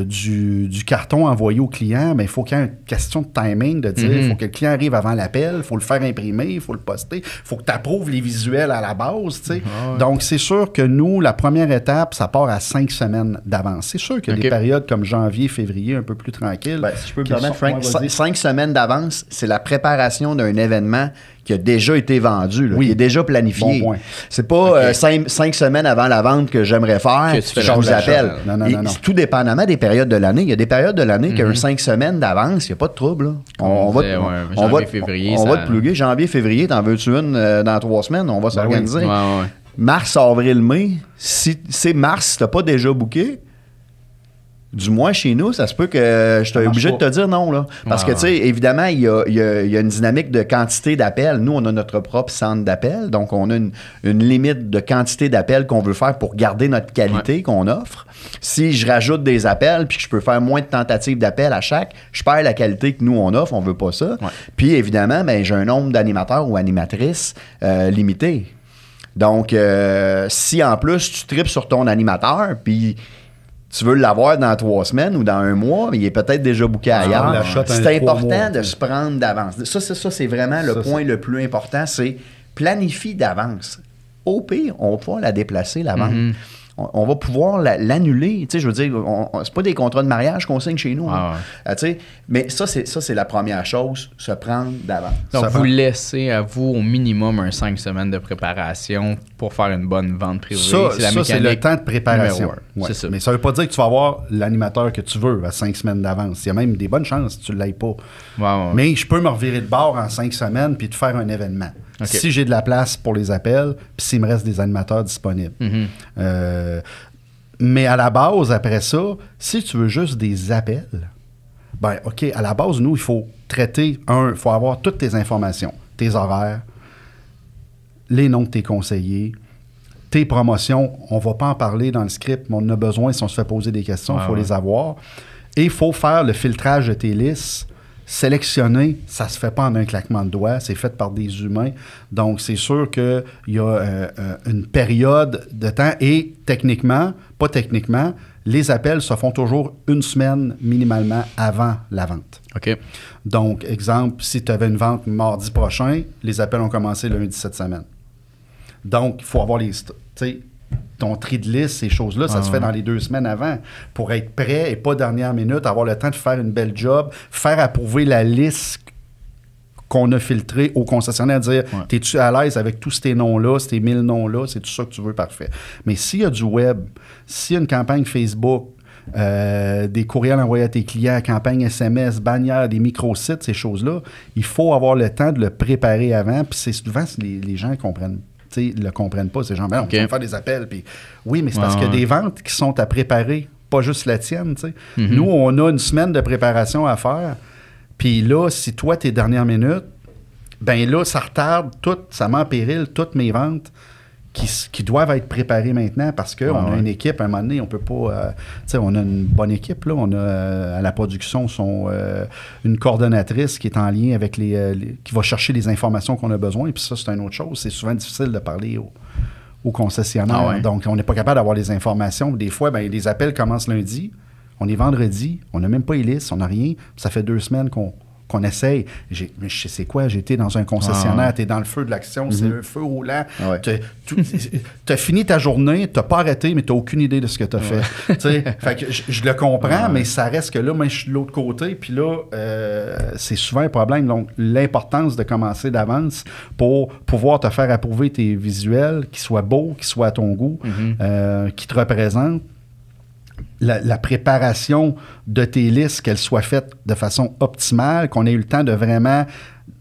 du carton envoyé au client, il faut qu'il y ait une question de timing, de dire il faut que le client arrive avant l'appel, il faut le faire imprimer, il faut le poster, il faut que tu approuves les visuels à la base. Tu sais. Donc, c'est sûr que nous, la première étape, ça part à 5 semaines d'avance. C'est sûr qu'il y a des périodes comme janvier, février, un peu plus tranquilles. Si je peux me permettre, Frank, 5 semaines d'avance, c'est la préparation d'un événement qui a déjà été vendu, qui est déjà planifié. Bon point. C'est pas 5 semaines avant la vente que j'aimerais faire, je vous appelle. Non. Tout dépendamment des périodes de l'année. Il y a des périodes de l'année qui ont 5 semaines d'avance, il n'y a pas de trouble. Là. On va te plugger. Janvier, février, t'en veux-tu une dans 3 semaines? On va s'organiser. Mars, avril, mai, si c'est mars, t'as pas déjà booké, du moins chez nous, ça se peut que je sois obligé de te dire non. Là. Parce que, tu sais, évidemment, il y a une dynamique de quantité d'appels. Nous, on a notre propre centre d'appels. Donc, on a une limite de quantité d'appels qu'on veut faire pour garder notre qualité qu'on offre. Si je rajoute des appels puis que je peux faire moins de tentatives d'appels à chaque, je perds la qualité que nous, on offre. On veut pas ça. Puis, évidemment, j'ai un nombre d'animateurs ou animatrices limité. Donc, si en plus, tu tripes sur ton animateur puis tu veux l'avoir dans 3 semaines ou dans 1 mois, mais il est peut-être déjà booké ailleurs. C'est important de se prendre d'avance. Ça, c'est vraiment le point le plus important, c'est planifie d'avance. Au pire, on va pouvoir la déplacer, la vente. On va pouvoir l'annuler. Tu sais, je veux dire, c'est pas des contrats de mariage qu'on signe chez nous. Tu sais, mais ça, c'est la première chose, se prendre d'avance. Donc, vous laissez à vous au minimum 5 semaines de préparation pour faire une bonne vente privée. C'est le temps de préparation. C'est ça. Mais ça veut pas dire que tu vas avoir l'animateur que tu veux à 5 semaines d'avance. Il y a même des bonnes chances que tu ne l'aies pas. Mais je peux me revirer de bord en 5 semaines puis te faire un événement. Si j'ai de la place pour les appels, puis s'il me reste des animateurs disponibles. Mais à la base, après ça, si tu veux juste des appels, ben OK, à la base, nous, il faut traiter, il faut avoir toutes tes informations, tes horaires, les noms de tes conseillers, tes promotions. On ne va pas en parler dans le script, mais on en a besoin si on se fait poser des questions, il faut les avoir. Et il faut faire le filtrage de tes listes. Sélectionner, ça ne se fait pas en un claquement de doigts, c'est fait par des humains. Donc, c'est sûr qu'il y a une période de temps et pas techniquement, les appels se font toujours une semaine minimalement avant la vente. OK. Donc, exemple, si tu avais une vente mardi prochain, les appels ont commencé lundi cette semaine. Donc, il faut avoir ton tri de liste, ces choses-là, ça se fait dans les 2 semaines avant pour être prêt et pas dernière minute, avoir le temps de faire une belle job, faire approuver la liste qu'on a filtrée au concessionnaire, dire t'es-tu à l'aise avec tous ces noms-là, ces 1000 noms-là, c'est tout ça que tu veux, parfait. Mais s'il y a du web, s'il y a une campagne Facebook, des courriels envoyés à tes clients, campagne SMS, bannières, des microsites, ces choses-là, il faut avoir le temps de le préparer avant, puis c'est souvent les gens comprennent. Ne le comprennent pas, ces gens. On peut faire des appels. Puis, oui, mais c'est parce qu'il y a des ventes qui sont à préparer, pas juste la tienne. Nous, on a une semaine de préparation à faire. Puis là, si toi, tes dernières minutes, ben là, ça retarde ça met en péril toutes mes ventes qui doivent être préparées maintenant parce qu'on a une équipe, à un moment donné, on peut pas... on a une bonne équipe, là. On a à la production une coordonnatrice qui est en lien avec qui va chercher les informations qu'on a besoin. Et puis ça, c'est une autre chose. C'est souvent difficile de parler aux concessionnaires. Donc, on n'est pas capable d'avoir les informations. Des fois, ben, les appels commencent lundi. On est vendredi. On n'a même pas les listes. On n'a rien. Ça fait 2 semaines qu'on essaye. Mais je sais quoi, j'ai été dans un concessionnaire, tu es dans le feu de l'action, c'est le feu roulant. Tu as fini ta journée, tu n'as pas arrêté, mais tu n'as aucune idée de ce que tu as fait. Fait que je le comprends, mais ça reste que là, moi, je suis de l'autre côté, puis là, c'est souvent un problème. Donc, l'importance de commencer d'avance pour pouvoir te faire approuver tes visuels, qu'ils soient beaux, qu'ils soient à ton goût, qui te représentent. La préparation de tes listes, qu'elles soient faites de façon optimale, qu'on ait eu le temps de vraiment...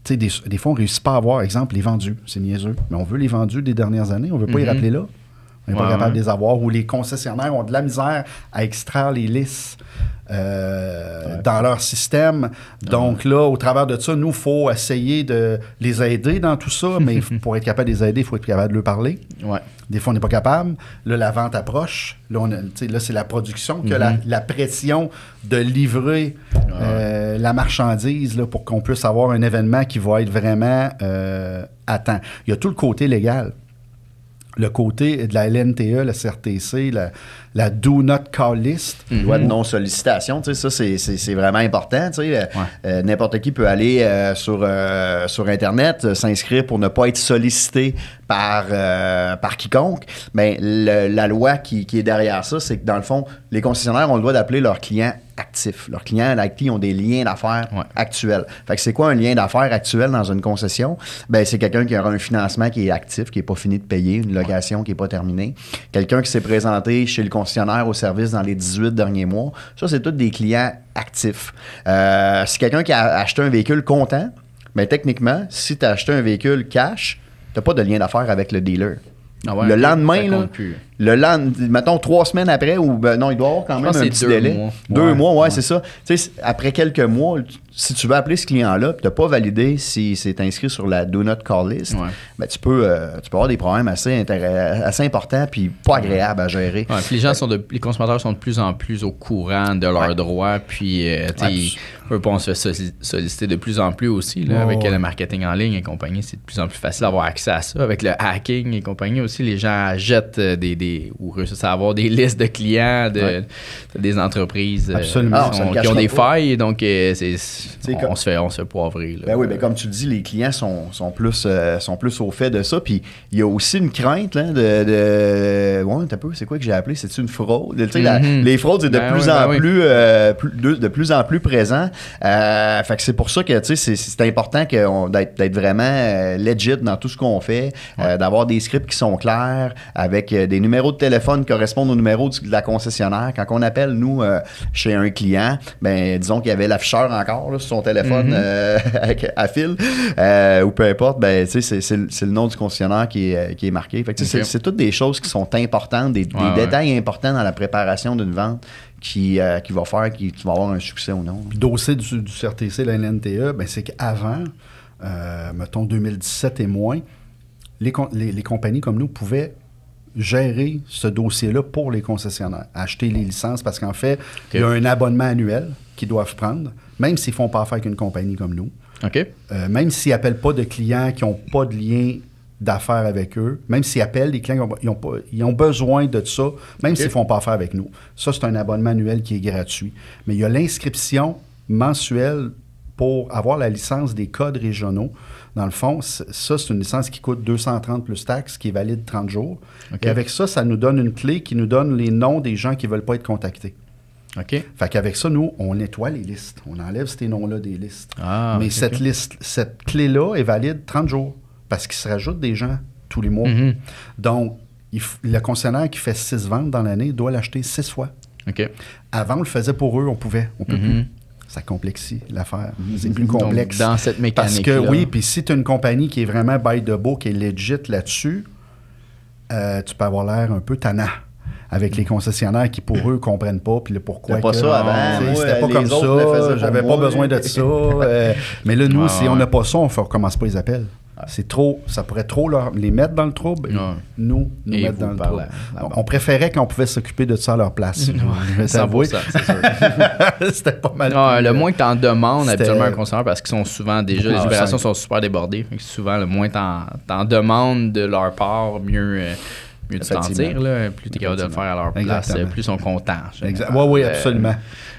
Tu sais, des fois, on ne réussit pas à avoir, exemple, les vendus. C'est niaiseux. Mais on veut les vendus des dernières années. On ne veut pas y rappeler là. On n'est pas capable de les avoir. Ou les concessionnaires ont de la misère à extraire les listes dans leur système. Donc là, au travers de ça, nous, il faut essayer de les aider dans tout ça. Mais pour être capable de les aider, il faut être capable de leur parler. Des fois, on n'est pas capable. Là, la vente approche. Là, là c'est la production qui a la pression de livrer la marchandise là, pour qu'on puisse avoir un événement qui va être vraiment à temps. Il y a tout le côté légal. Le côté de la LNTE, la CRTC, la Do Not Call List. Loi de non-sollicitation, tu sais, ça, c'est vraiment important. Tu sais, n'importe qui peut aller sur Internet, s'inscrire pour ne pas être sollicité par quiconque. Mais la loi qui est derrière ça, c'est que dans le fond, les concessionnaires ont le droit d'appeler leurs clients actifs. Leurs clients avec qui ont des liens d'affaires actuels. Fait que c'est quoi un lien d'affaires actuel dans une concession? Ben, c'est quelqu'un qui aura un financement qui est actif, qui n'est pas fini de payer, une location qui n'est pas terminée. Quelqu'un qui s'est présenté chez le concessionnaire au service dans les 18 derniers mois. Ça, c'est tous des clients actifs. Si quelqu'un qui a acheté un véhicule comptant, ben, techniquement, si tu as acheté un véhicule cash, tu n'as pas de lien d'affaires avec le dealer. Le lendemain, là, mettons 3 semaines après, ou non, il doit y avoir quand même un petit délai. 2 mois, c'est ça. Tu sais, après quelques mois, si tu veux appeler ce client-là, tu n'as pas validé si c'est inscrit sur la Do Not Call List, ben, tu peux avoir des problèmes assez importants puis pas agréables à gérer. Puis les consommateurs sont de plus en plus au courant de leurs droits, puis on se fait solliciter de plus en plus aussi là, avec le marketing en ligne et compagnie. C'est de plus en plus facile d'avoir accès à ça. Avec le hacking et compagnie aussi, les gens jettent ou réussissent à avoir des listes de clients des entreprises qui ont des failles. Donc, on se fait poivrer. Là. Ben oui, ben comme tu le dis, les clients sont plus au fait de ça. Puis il y a aussi une crainte là, t'as peu, c'est quoi que j'ai appelé? C'est-tu une fraude? Les fraudes, c'est de plus en plus présent. Fait que c'est pour ça que c'est important d'être vraiment legit dans tout ce qu'on fait, d'avoir des scripts qui sont clairs, avec des numéros numéro de téléphone corresponde au numéro de la concessionnaire. Quand on appelle, nous, chez un client, ben disons qu'il y avait l'afficheur encore là, sur son téléphone à fil, ou peu importe, ben c'est le nom du concessionnaire qui est marqué. Fait que, c'est toutes des choses qui sont importantes, des détails importants dans la préparation d'une vente qui va faire que tu vas avoir un succès ou non. Le dossier du CRTC, la NNTE, ben, c'est qu'avant, mettons 2017 et moins, les compagnies comme nous pouvaient gérer ce dossier-là pour les concessionnaires, acheter les licences, parce qu'en fait, il y a un abonnement annuel qu'ils doivent prendre, même s'ils ne font pas affaire avec une compagnie comme nous. Même s'ils n'appellent pas de clients qui n'ont pas de lien d'affaires avec eux, même s'ils appellent, les clients ils ont besoin de ça, même s'ils ne font pas affaire avec nous. Ça, c'est un abonnement annuel qui est gratuit. Mais il y a l'inscription mensuelle pour avoir la licence des codes régionaux. Dans le fond, ça, c'est une licence qui coûte 230 plus taxes, qui est valide 30 jours. Et avec ça, ça nous donne une clé qui nous donne les noms des gens qui ne veulent pas être contactés. Fait qu'avec ça, nous, on nettoie les listes. On enlève ces noms-là des listes. Mais cette clé-là est valide 30 jours parce qu'il se rajoute des gens tous les mois. Donc, le concessionnaire qui fait 6 ventes dans l'année doit l'acheter 6 fois. Avant, on le faisait pour eux, on pouvait. On peut plus. Ça complexifie l'affaire. C'est plus complexe. Donc, dans cette mécanique-là. Parce que oui, puis si tu as une compagnie qui est vraiment by the book, qui est legit là-dessus, tu peux avoir l'air un peu tannant avec les concessionnaires qui, pour eux, ne comprennent pas. Puis le pourquoi. C'était pas ça avant. C'était pas comme ça. J'avais pas besoin de ça. Mais là, nous, si on n'a pas ça, on ne recommence pas les appels. C'est trop, ça pourrait trop les mettre dans le trouble, nous mettre dans le trouble. On préférait qu'on pouvait s'occuper de ça à leur place. Je vais t'avouer. C'était pas mal. Le moins que tu en demandes habituellement un concessionnaire, parce qu'ils sont souvent déjà, les opérations sont super débordées. Souvent, le moins t'en demandes de leur part, mieux tu t'en tires. Plus tu es capable de le faire à leur place, plus ils sont contents. Oui, absolument.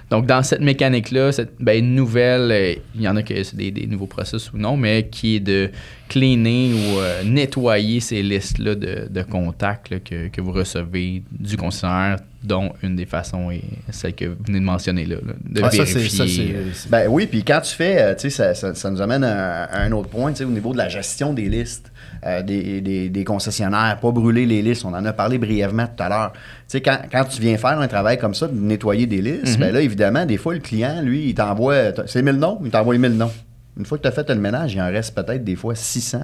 Donc, dans cette mécanique-là, cette nouvelle, il y en a que c'est des nouveaux processus ou non, mais qui est de cleaner ou nettoyer ces listes-là de contacts là, que vous recevez du concessionnaire, dont une des façons est celle que vous venez de mentionner là, de vérifier. Ben oui, puis quand tu fais, tu sais, ça nous amène à un autre point, tu sais, au niveau de la gestion des listes. Des concessionnaires, pas brûler les listes. On en a parlé brièvement tout à l'heure. Tu sais, quand tu viens faire un travail comme ça, de nettoyer des listes, ben là, évidemment, des fois, le client, lui, il t'envoie... C'est 1000 noms, il t'envoie 1000 noms. Une fois que tu as fait le ménage, il en reste peut-être des fois 600.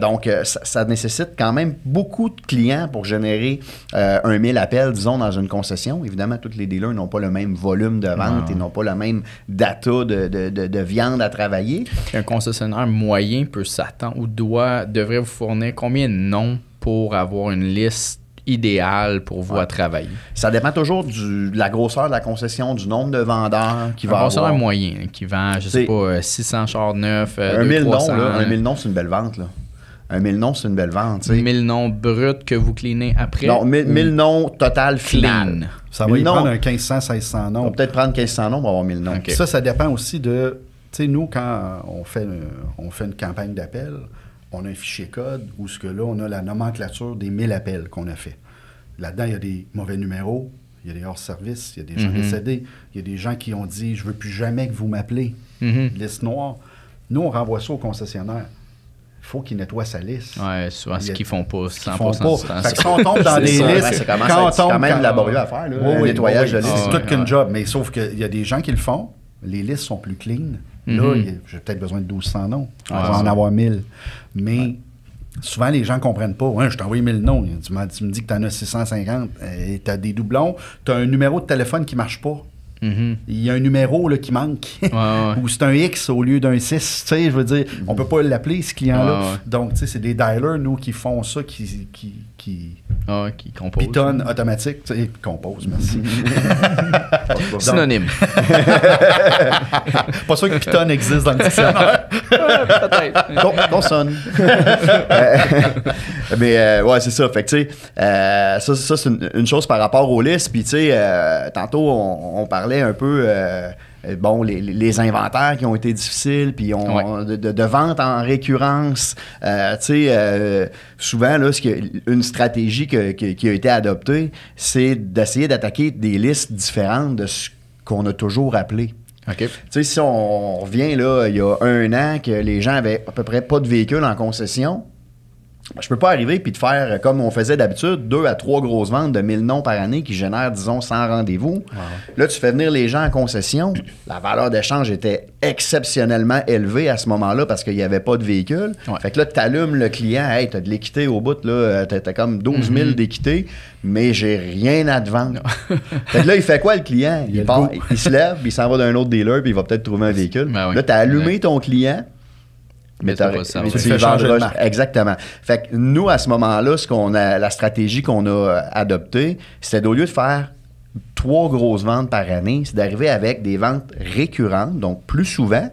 Donc, ça nécessite quand même beaucoup de clients pour générer 1000 appels, disons, dans une concession. Évidemment, tous les dealers n'ont pas le même volume de vente et n'ont pas le même data de viande à travailler. Un concessionnaire moyen peut s'attendre ou devrait vous fournir combien de noms pour avoir une liste idéal pour vous à travailler? Ça dépend toujours de la grosseur de la concession, du nombre de vendeurs qui va avoir. Un concessionnaire moyen qui vend, je sais pas, 600 chars neufs, 1000 noms, là, 1000 noms, c'est une belle vente, là. 1000 noms, c'est une belle vente. 1000 noms bruts que vous cleanez après? Non, 1000 noms total final. Ça va y prendre un 1500, 1600 noms. On va peut-être prendre 1500 noms pour avoir 1000 noms. Ça dépend aussi de... Tu sais, nous, quand on fait une campagne d'appel, on a un fichier code où ce que là, on a la nomenclature des 1000 appels qu'on a fait. Là-dedans, il y a des mauvais numéros, il y a des hors-service, il y a des gens décédés, il y a des gens qui ont dit « Je veux plus jamais que vous m'appelez liste noire ». Nous, on renvoie ça au concessionnaire. Il faut qu'il nettoie sa liste. Oui, souvent, ce qu'ils font pas 100% du temps. Fait que si on tombe dans des listes... C'est quand même laborieux à faire, là, le nettoyage de listes. C'est tout qu'un job, mais sauf qu'il y a des gens qui le font. Les listes sont plus clean. Là, j'ai peut-être besoin de 1200 noms. On va en avoir 1000. Mais... Souvent, les gens ne comprennent pas. Ouais, je t'ai envoyé 1000 noms. Tu me dis que tu en as 650. Tu as des doublons. Tu as un numéro de téléphone qui ne marche pas. Il y a un numéro là, qui manque. Ou c'est un X au lieu d'un 6. Tu sais, je veux dire, on ne peut pas l'appeler, ce client-là. Donc, tu sais, c'est des dialers, nous, qui font ça, qui composent. Python automatique. Tu sais, compose, merci. Synonyme. Pas sûr que Python existe dans le dictionnaire. Peut-être. Qu'on sonne. Mais, ouais, c'est ça. Fait que, tu sais, ça, c'est une chose par rapport aux listes. Puis, tu sais, tantôt, on parlait un peu... bon, les inventaires qui ont été difficiles, puis de vente en récurrence. Tu sais, souvent, là, une stratégie qui a été adoptée, c'est d'essayer d'attaquer des listes différentes de ce qu'on a toujours appelé. Tu sais, si on revient, là, il y a 1 an, que les gens avaient à peu près pas de véhicule en concession, Je peux pas arriver puis te faire, comme on faisait d'habitude, 2 à 3 grosses ventes de 1000 noms par année qui génèrent, disons, 100 rendez-vous. Wow. Là, tu fais venir les gens en concession. La valeur d'échange était exceptionnellement élevée à ce moment-là parce qu'il n'y avait pas de véhicule. Ouais. Fait que là, tu allumes le client. Hey, tu as de l'équité au bout. Là, t'as comme 12 000 d'équité, mais j'ai rien à te vendre. Fait que là, il fait quoi, le client? Il se lève, il s'en va d'un autre dealer puis il va peut-être trouver un véhicule. Ben oui. Là, tu as allumé ton client. Mais tu fais changer le marque. Exactement. Fait que nous, à ce moment-là, la stratégie qu'on a adoptée, c'était au lieu de faire 3 grosses ventes par année, c'est d'arriver avec des ventes récurrentes, donc plus souvent.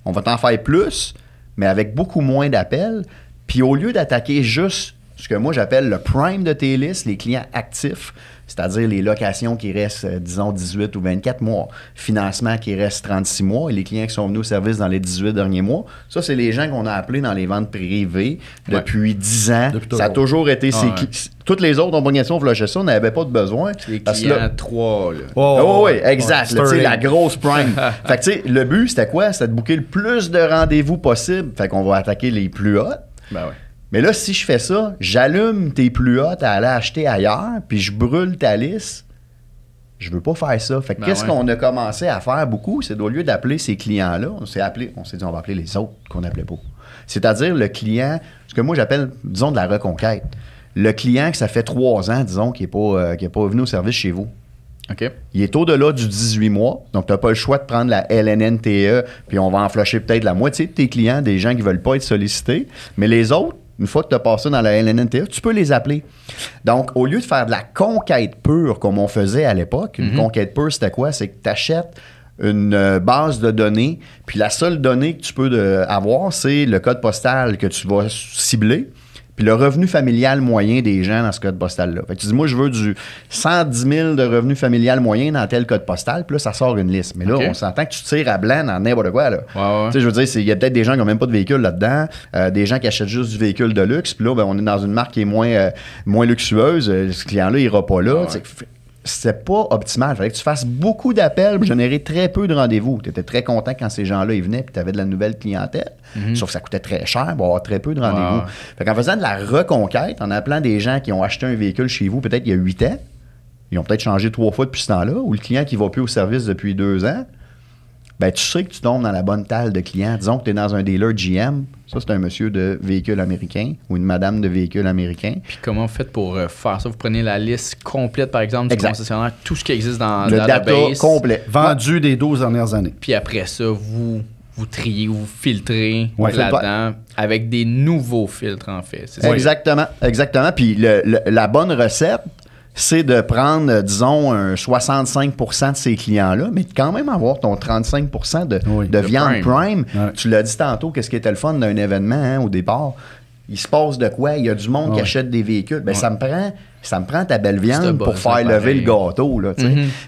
On va t'en faire plus, mais avec beaucoup moins d'appels. Puis au lieu d'attaquer juste ce que moi j'appelle le prime de tes listes, les clients actifs, c'est-à-dire les locations qui restent, disons, 18 ou 24 mois, financement qui reste 36 mois, et les clients qui sont venus au service dans les 18 derniers mois, ça, c'est les gens qu'on a appelés dans les ventes privées depuis 10 ans. Ça a toujours été... Toutes les autres obligations, on ça, on n'avait pas de besoin. Les clients 3, là. Oui, exact. La grosse prime. Fait que, tu sais, le but, c'était quoi? C'était de booker le plus de rendez-vous possible. Fait qu'on va attaquer les plus hauts. Ben oui. Mais là, si je fais ça, j'allume tes plus hautes à aller acheter ailleurs, puis je brûle ta liste. Je veux pas faire ça. Fait que qu'est-ce qu'on a commencé à faire beaucoup? C'est au lieu d'appeler ces clients-là, on s'est dit, on va appeler les autres qu'on n'appelait pas. C'est-à-dire le client, ce que moi j'appelle, disons, de la reconquête. Le client que ça fait 3 ans, disons, qui n'est pas venu au service chez vous. Okay. Il est au-delà du 18 mois, donc tu n'as pas le choix de prendre la LNNTE, puis on va en flusher peut-être la moitié de tes clients, des gens qui ne veulent pas être sollicités. Mais les autres, une fois que tu as passé dans la LNNTE, tu peux les appeler. Donc, au lieu de faire de la conquête pure comme on faisait à l'époque, une conquête pure, c'était quoi? C'est que tu achètes une base de données, puis la seule donnée que tu peux avoir, c'est le code postal que tu vas cibler, puis le revenu familial moyen des gens dans ce code postal-là. Fait que tu dis, moi, je veux du 110 000 de revenu familial moyen dans tel code postal, puis là, ça sort une liste. Mais là, on s'entend que tu tires à blanc dans n'importe quoi, là. Tu sais, je veux dire, il y a peut-être des gens qui n'ont même pas de véhicule là-dedans, des gens qui achètent juste du véhicule de luxe, puis là, ben, on est dans une marque qui est moins luxueuse. Ce client-là, il n'ira pas là. C'est pas optimal. Il fallait que tu fasses beaucoup d'appels pour générer très peu de rendez-vous. Tu étais très content quand ces gens-là ils venaient et tu avais de la nouvelle clientèle. Sauf que ça coûtait très cher pour avoir très peu de rendez-vous. Fait qu'en faisant de la reconquête, en appelant des gens qui ont acheté un véhicule chez vous peut-être il y a 8 ans, ils ont peut-être changé 3 fois depuis ce temps-là, ou le client qui ne va plus au service depuis 2 ans, ben tu sais que tu tombes dans la bonne talle de clients. Disons que tu es dans un dealer GM. Ça, c'est un monsieur de véhicule américain ou une madame de véhicule américain. Puis comment vous faites pour faire ça? Vous prenez la liste complète, par exemple, du concessionnaire, tout ce qui existe dans le data complet. Vendu des 12 dernières années. Puis après ça, vous triez, vous filtrez là-dedans avec des nouveaux filtres, en fait. C'est ça? Exactement. Puis la bonne recette, c'est de prendre, disons, un 65% de ces clients-là, mais de quand même avoir ton 35% de viande prime. Ouais. Tu l'as dit tantôt, qu'est-ce qui était le fun d'un événement au départ? Il se passe de quoi? Il y a du monde qui achète des véhicules. Ben, ça me prend ta belle viande pour faire lever le gâteau. Là,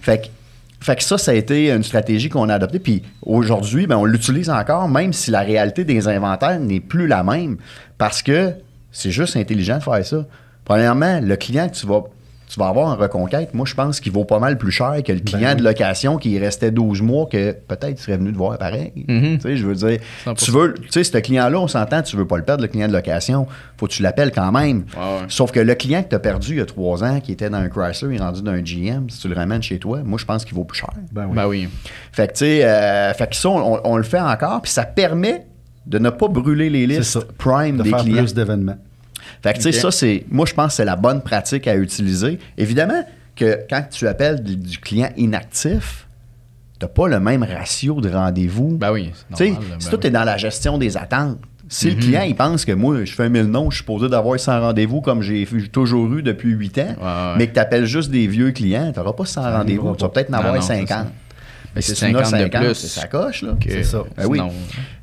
Fait que ça a été une stratégie qu'on a adoptée. Puis aujourd'hui, ben, on l'utilise encore, même si la réalité des inventaires n'est plus la même, parce que c'est juste intelligent de faire ça. Premièrement, le client que tu vas avoir en reconquête, moi, je pense qu'il vaut pas mal plus cher que le client de location qui restait 12 mois que peut-être il serait venu te voir pareil. Tu sais, je veux dire, 100%. Tu sais, ce client-là, on s'entend, tu veux pas le perdre, le client de location. Faut que tu l'appelles quand même. Sauf que le client que tu as perdu il y a 3 ans, qui était dans un Chrysler, il est rendu dans un GM, si tu le ramènes chez toi, moi, je pense qu'il vaut plus cher. Ben oui. Fait que, tu sais, fait que ça, on le fait encore, puis ça permet de ne pas brûler les listes prime des clients. De faire plus d'événements. Fait que, tu sais, ça, moi, je pense que c'est la bonne pratique à utiliser. Évidemment que quand tu appelles du client inactif, tu n'as pas le même ratio de rendez-vous. Ben oui, c'est normal. Si toi, tu es dans la gestion des attentes, si le client, il pense que moi, je fais 1000 noms, je suis supposé d'avoir 100 rendez-vous comme j'ai toujours eu depuis 8 ans, mais que tu appelles juste des vieux clients, tu n'auras pas 100 rendez-vous. Tu vas peut-être en avoir 50. Mais c'est 50 de plus. C'est sa coche, là. C'est ça. Oui.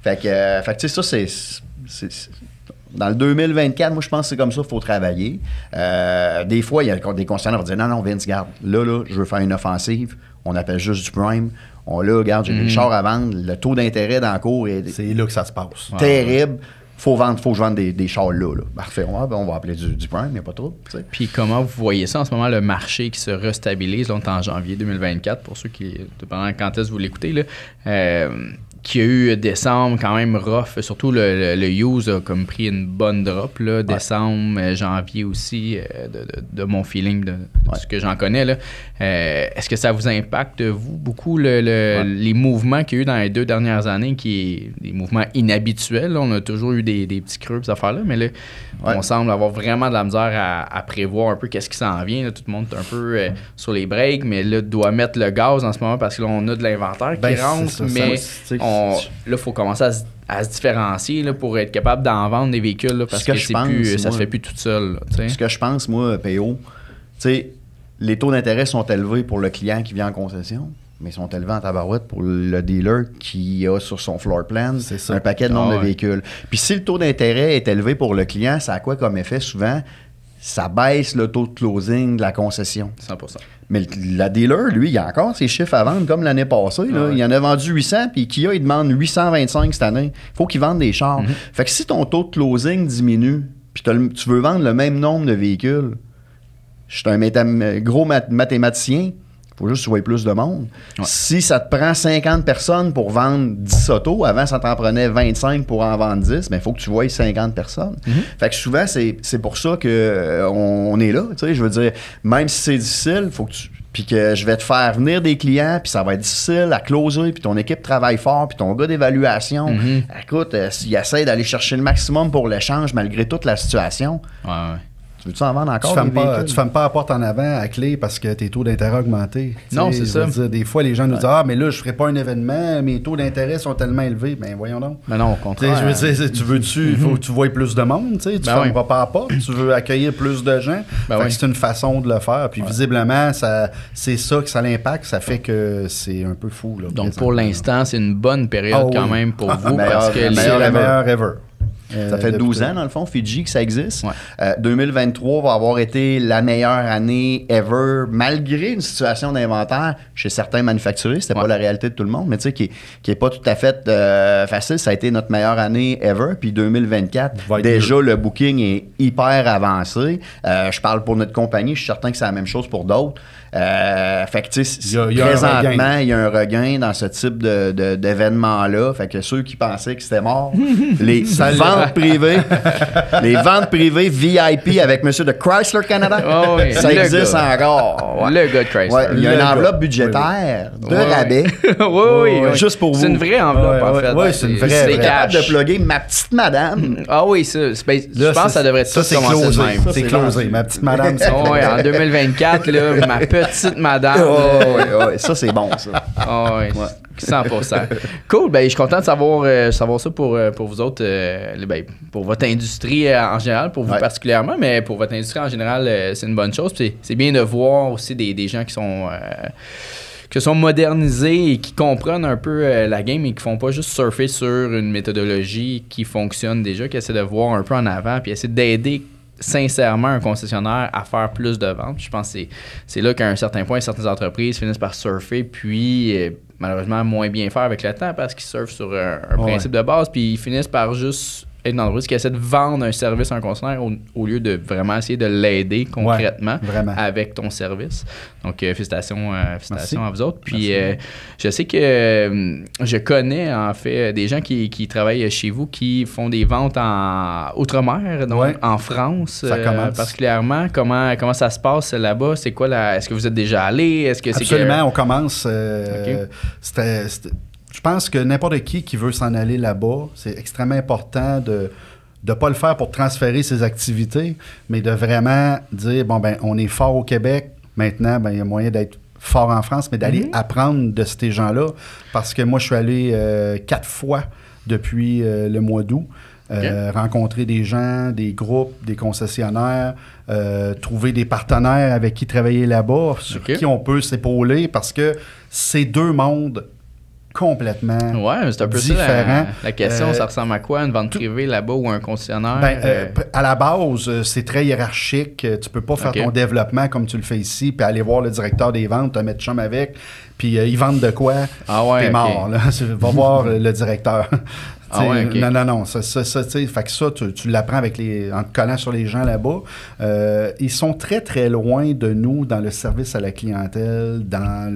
Fait que tu sais, ça, c'est dans le 2024, moi, je pense que c'est comme ça qu'il faut travailler. Des fois, il y a des concessionnaires qui disent non, Vince, garde, là, je veux faire une offensive. On appelle juste du prime. Regarde, j'ai des chars à vendre. Le taux d'intérêt dans le cours c'est là que ça se passe. Terrible. Faut que je vende des chars là. Parfait. On va appeler du prime, il n'y a pas trop. T'sais. Puis comment vous voyez ça en ce moment, le marché qui se restabilise, là, on est en janvier 2024, pour ceux qui, dépendant quand est-ce que vous l'écoutez, là, qu'il y a eu décembre quand même rough, surtout le use a comme pris une bonne drop, là, décembre, janvier aussi, de mon feeling, de ce que j'en connais. Là. Est-ce que ça vous impacte, vous, beaucoup, les mouvements qu'il y a eu dans les 2 dernières années, des mouvements inhabituels? Là, on a toujours eu des petits creux, ces affaires-là, mais là, on semble avoir vraiment de la misère à prévoir un peu qu'est-ce qui s'en vient. Là. Tout le monde est un peu sur les breaks, mais là, doit mettre le gaz en ce moment parce que là, on a de l'inventaire qui rentre, mais là, il faut commencer à se différencier là, pour être capable d'en vendre des véhicules là, parce que ça se fait plus tout seul. Là, ce que je pense, moi, PO, les taux d'intérêt sont élevés pour le client qui vient en concession, mais ils sont élevés en tabarouette pour le dealer qui a sur son floor plan un paquet de nombre de véhicules. Puis si le taux d'intérêt est élevé pour le client, ça a quoi comme effet souvent? Ça baisse le taux de closing de la concession. 100%. Mais la dealer, lui, il a encore ses chiffres à vendre comme l'année passée. Là. Il en a vendu 800, puis Kia, il demande 825 cette année. Il faut qu'il vende des chars. Fait que si ton taux de closing diminue, puis tu veux vendre le même nombre de véhicules, je suis un gros mathématicien, il faut juste que tu voies plus de monde. Si ça te prend 50 personnes pour vendre 10 autos, avant ça t'en prenait 25 pour en vendre 10, mais il faut que tu voies 50 personnes. Fait que souvent, c'est pour ça qu'on est là. Je veux dire, même si c'est difficile, faut que puis que je vais te faire venir des clients, puis ça va être difficile à closer, puis ton équipe travaille fort, puis ton gars d'évaluation, écoute, il essaie d'aller chercher le maximum pour l'échange malgré toute la situation. Tu veux-tu en vendre encore des véhicules? Tu fermes pas la porte en avant à clé parce que tes taux d'intérêt ont augmenté. Non, c'est ça. Dire, des fois, les gens nous disent « Ah, mais là, je ferai pas un événement, mes taux d'intérêt sont tellement élevés. » Ben voyons donc. Mais non, au contraire. Je veux dire, il faut que tu voies plus de monde. Tu fermes pas la porte, tu veux accueillir plus de gens. C'est une façon de le faire. Puis visiblement, c'est ça que ça l'impacte. Ça fait que c'est un peu fou. Là, donc pour l'instant, c'est une bonne période quand même pour vous. Parce que c'est la meilleure ever. Ça fait 12 ans, dans le fond, Fiji, que ça existe. 2023 va avoir été la meilleure année ever, malgré une situation d'inventaire chez certains manufacturiers. C'était pas la réalité de tout le monde, mais tu sais, qui est pas tout à fait facile. Ça a été notre meilleure année ever. Puis 2024, déjà, le booking est hyper avancé. Je parle pour notre compagnie. Je suis certain que c'est la même chose pour d'autres. Fait que, tu sais, présentement, il y a un regain dans ce type d'événement-là. Fait que ceux qui pensaient que c'était mort, les ventes privées VIP avec monsieur de Chrysler Canada, ça existe encore. Le gars de Chrysler. Il y a une enveloppe budgétaire de rabais. Juste pour vous. C'est une vraie enveloppe, en fait. Oui, c'est une vraie. C'est capable de plugger ma petite madame. Ah oui, ça. Je pense que ça devrait être ça commencer de même. C'est closé. Ma petite madame, c'est closé. En 2024, là, ma petite madame. Ça, c'est bon, ça. 100%. Cool, ben je suis content de savoir ça pour vous autres, pour votre industrie en général, pour vous particulièrement, mais pour votre industrie en général, c'est une bonne chose. Puis c'est bien de voir aussi des gens qui sont modernisés et qui comprennent un peu la game et qui font pas juste surfer sur une méthodologie qui fonctionne déjà, qui essaie de voir un peu en avant puis essaie d'aider sincèrement un concessionnaire à faire plus de ventes. Je pense que c'est là qu'à un certain point, certaines entreprises finissent par surfer, puis malheureusement moins bien faire avec le temps parce qu'ils surfent sur un principe de base, puis ils finissent par juste être dans le risque qui essaie de vendre un service à un concessionnaire au lieu de vraiment essayer de l'aider concrètement avec ton service. Donc, félicitations à vous autres. Puis, je sais que je connais, en fait, des gens qui travaillent chez vous qui font des ventes en outre-mer, donc en France particulièrement. Comment ça se passe là-bas? C'est quoi est-ce que vous êtes déjà allé? Absolument, on commence. Je pense que n'importe qui veut s'en aller là-bas, c'est extrêmement important de ne pas le faire pour transférer ses activités, mais de vraiment dire, on est fort au Québec, maintenant, il y a moyen d'être fort en France, mais d'aller apprendre de ces gens-là, parce que moi, je suis allé 4 fois depuis le mois d'août, rencontrer des gens, des groupes, des concessionnaires, trouver des partenaires avec qui travailler là-bas, sur qui on peut s'épauler, parce que c'est 2 mondes complètement c'est un peu différent. La question, ça ressemble à quoi, une vente privée là-bas ou un concessionnaire? À la base, c'est très hiérarchique. Tu peux pas faire ton développement comme tu le fais ici, puis aller voir le directeur des ventes, te mettre chum avec, puis ils vendent de quoi, t'es mort. Là. Va voir le directeur. Ah ouais, OK. Non. Ça, fait que ça, tu l'apprends en te collant sur les gens là-bas. Ils sont très, très loin de nous dans le service à la clientèle, dans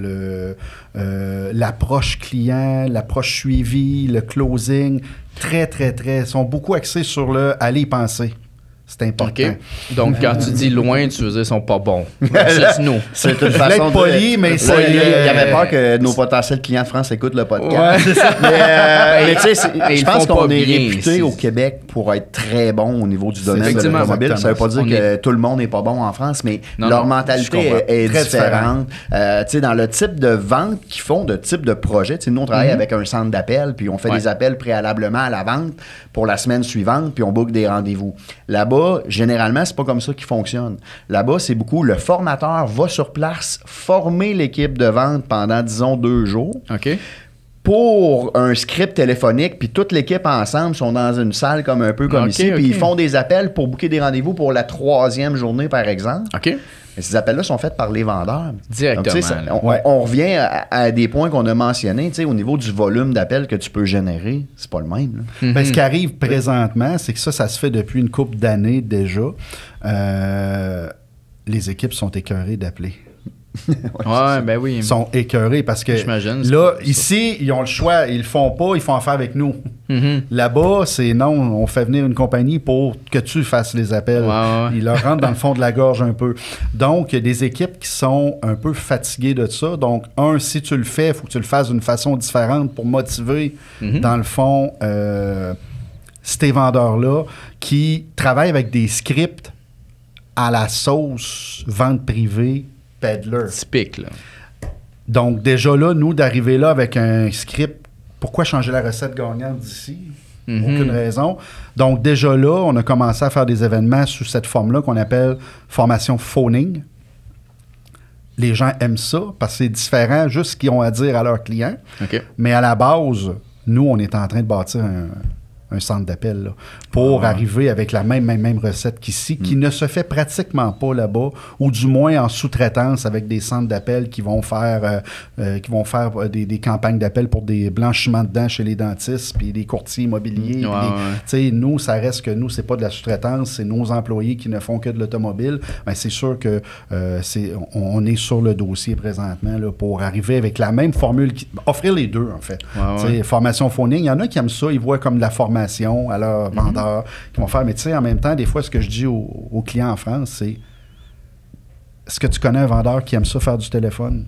l'approche client, l'approche suivie, le closing. Très, très, très. Ils sont beaucoup axés sur le « aller y penser ». C'est important. OK. Donc, quand tu dis loin, tu veux dire qu'ils sont pas bons. C'est nous. C'est une façon de... poli, mais c'est... Il y avait peur que nos potentiels clients de France écoutent le podcast. Ouais, c'est ça. Mais tu sais, je pense qu'on est réputé au Québec pour être très bon au niveau du domaine de l'automobile. Ça veut pas dire que tout le monde n'est pas bon en France, mais leur mentalité est différente. Tu sais, dans le type de vente qu'ils font, de type de projet, tu sais, nous, on travaille avec un centre d'appel, puis on fait des appels préalablement à la vente pour la semaine suivante, puis on book des rendez-vous. Là-bas, généralement, c'est pas comme ça qu'ils fonctionnent. Là-bas, c'est beaucoup le formateur va sur place former l'équipe de vente pendant, disons, 2 jours. OK. Pour un script téléphonique, puis toute l'équipe ensemble sont dans une salle comme un peu comme ici, puis ils font des appels pour booker des rendez-vous pour la 3e journée, par exemple. OK. Mais ces appels-là sont faits par les vendeurs. Directement. Donc, on revient à des points qu'on a mentionnés. Au niveau du volume d'appels que tu peux générer, c'est pas le même. Ben, ce qui arrive présentement, c'est que ça se fait depuis une couple d'années déjà. Les équipes sont écœurées d'appeler. Ben oui. Ils sont écœurés parce que là, ici, ils ont le choix. Ils le font pas, ils font affaire avec nous. Là-bas, c'est non, on fait venir une compagnie pour que tu fasses les appels. Ils leur rentrent dans le fond de la gorge un peu. Donc, il y a des équipes qui sont un peu fatiguées de ça. Donc, si tu le fais, il faut que tu le fasses d'une façon différente pour motiver, dans le fond, ces vendeurs-là qui travaillent avec des scripts à la sauce vente privée, peddler. Typique, là. Donc, déjà là, nous, d'arriver là avec un script, pourquoi changer la recette gagnante d'ici? Aucune raison. Donc, déjà là, on a commencé à faire des événements sous cette forme-là qu'on appelle formation phoning. Les gens aiment ça parce que c'est différent, juste ce qu'ils ont à dire à leurs clients. Okay. Mais à la base, nous, on est en train de bâtir un centre d'appel là, pour arriver avec la même recette qu'ici, qui ne se fait pratiquement pas là-bas, ou du moins en sous-traitance avec des centres d'appel qui vont faire des campagnes d'appel pour des blanchiments de dents chez les dentistes, puis des courtiers immobiliers. Nous, ça reste que nous, c'est pas de la sous-traitance, c'est nos employés qui ne font que de l'automobile. Ben, c'est sûr que on est sur le dossier présentement là, pour arriver avec la même formule, offrir les deux, en fait. Formation phoning, il y en a qui aiment ça, ils voient comme de la formation à leurs vendeurs qui vont faire. Mais tu sais, en même temps, des fois, ce que je dis aux clients en France, c'est est-ce que tu connais un vendeur qui aime ça faire du téléphone?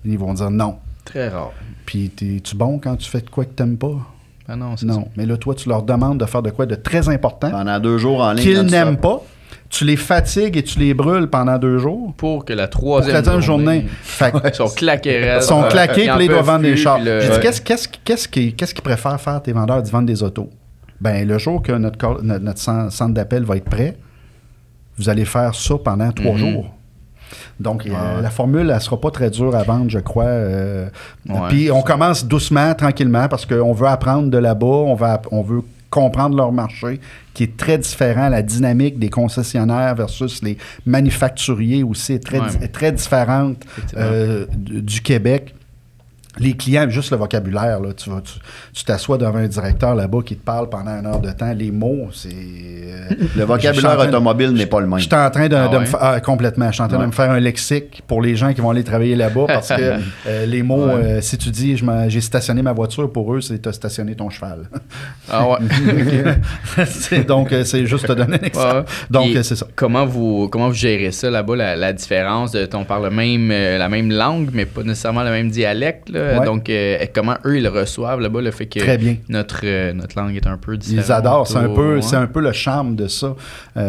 Ils vont dire non. Très rare. Puis, es-tu bon quand tu fais de quoi que tu n'aimes pas? Ah non, c'est non. ça. Mais là, toi, tu leur demandes de faire de quoi de très important. Pendant 2 jours en ligne. Qu'ils n'aiment pas. Tu les fatigues et tu les brûles pendant 2 jours. Pour que la 3e journée. Ils sont claqués. Ils sont claqués, puis ils doivent vendre des chars. Je dis, qu'est-ce qu'ils préfèrent faire, tes vendeurs? Ils vendent des autos. Ben, le jour que notre centre d'appel va être prêt, vous allez faire ça pendant 3 jours. Donc, la formule, elle ne sera pas très dure à vendre, je crois. Puis, on commence doucement, tranquillement, parce qu'on veut apprendre de là-bas, on veut comprendre leur marché, qui est très différent. La dynamique des concessionnaires versus les manufacturiers aussi est très différente du Québec. Les clients, juste le vocabulaire, là, tu t'assois devant un directeur là-bas qui te parle pendant 1 heure de temps. Les mots, c'est... le vocabulaire automobile n'est pas le même. Je suis en train de me faire... complètement. Je suis en train de me faire un lexique pour les gens qui vont aller travailler là-bas parce que les mots, si tu dis j'ai stationné ma voiture, pour eux, c'est t'as stationné ton cheval. Donc, c'est juste te donner un exemple. Donc, c'est ça. Comment vous gérez ça là-bas, la différence de... On parle la même langue, mais pas nécessairement le même dialecte, là. Donc, comment eux, ils le reçoivent là-bas, le fait que notre langue est un peu différente. Ils adorent. C'est un peu le charme de ça.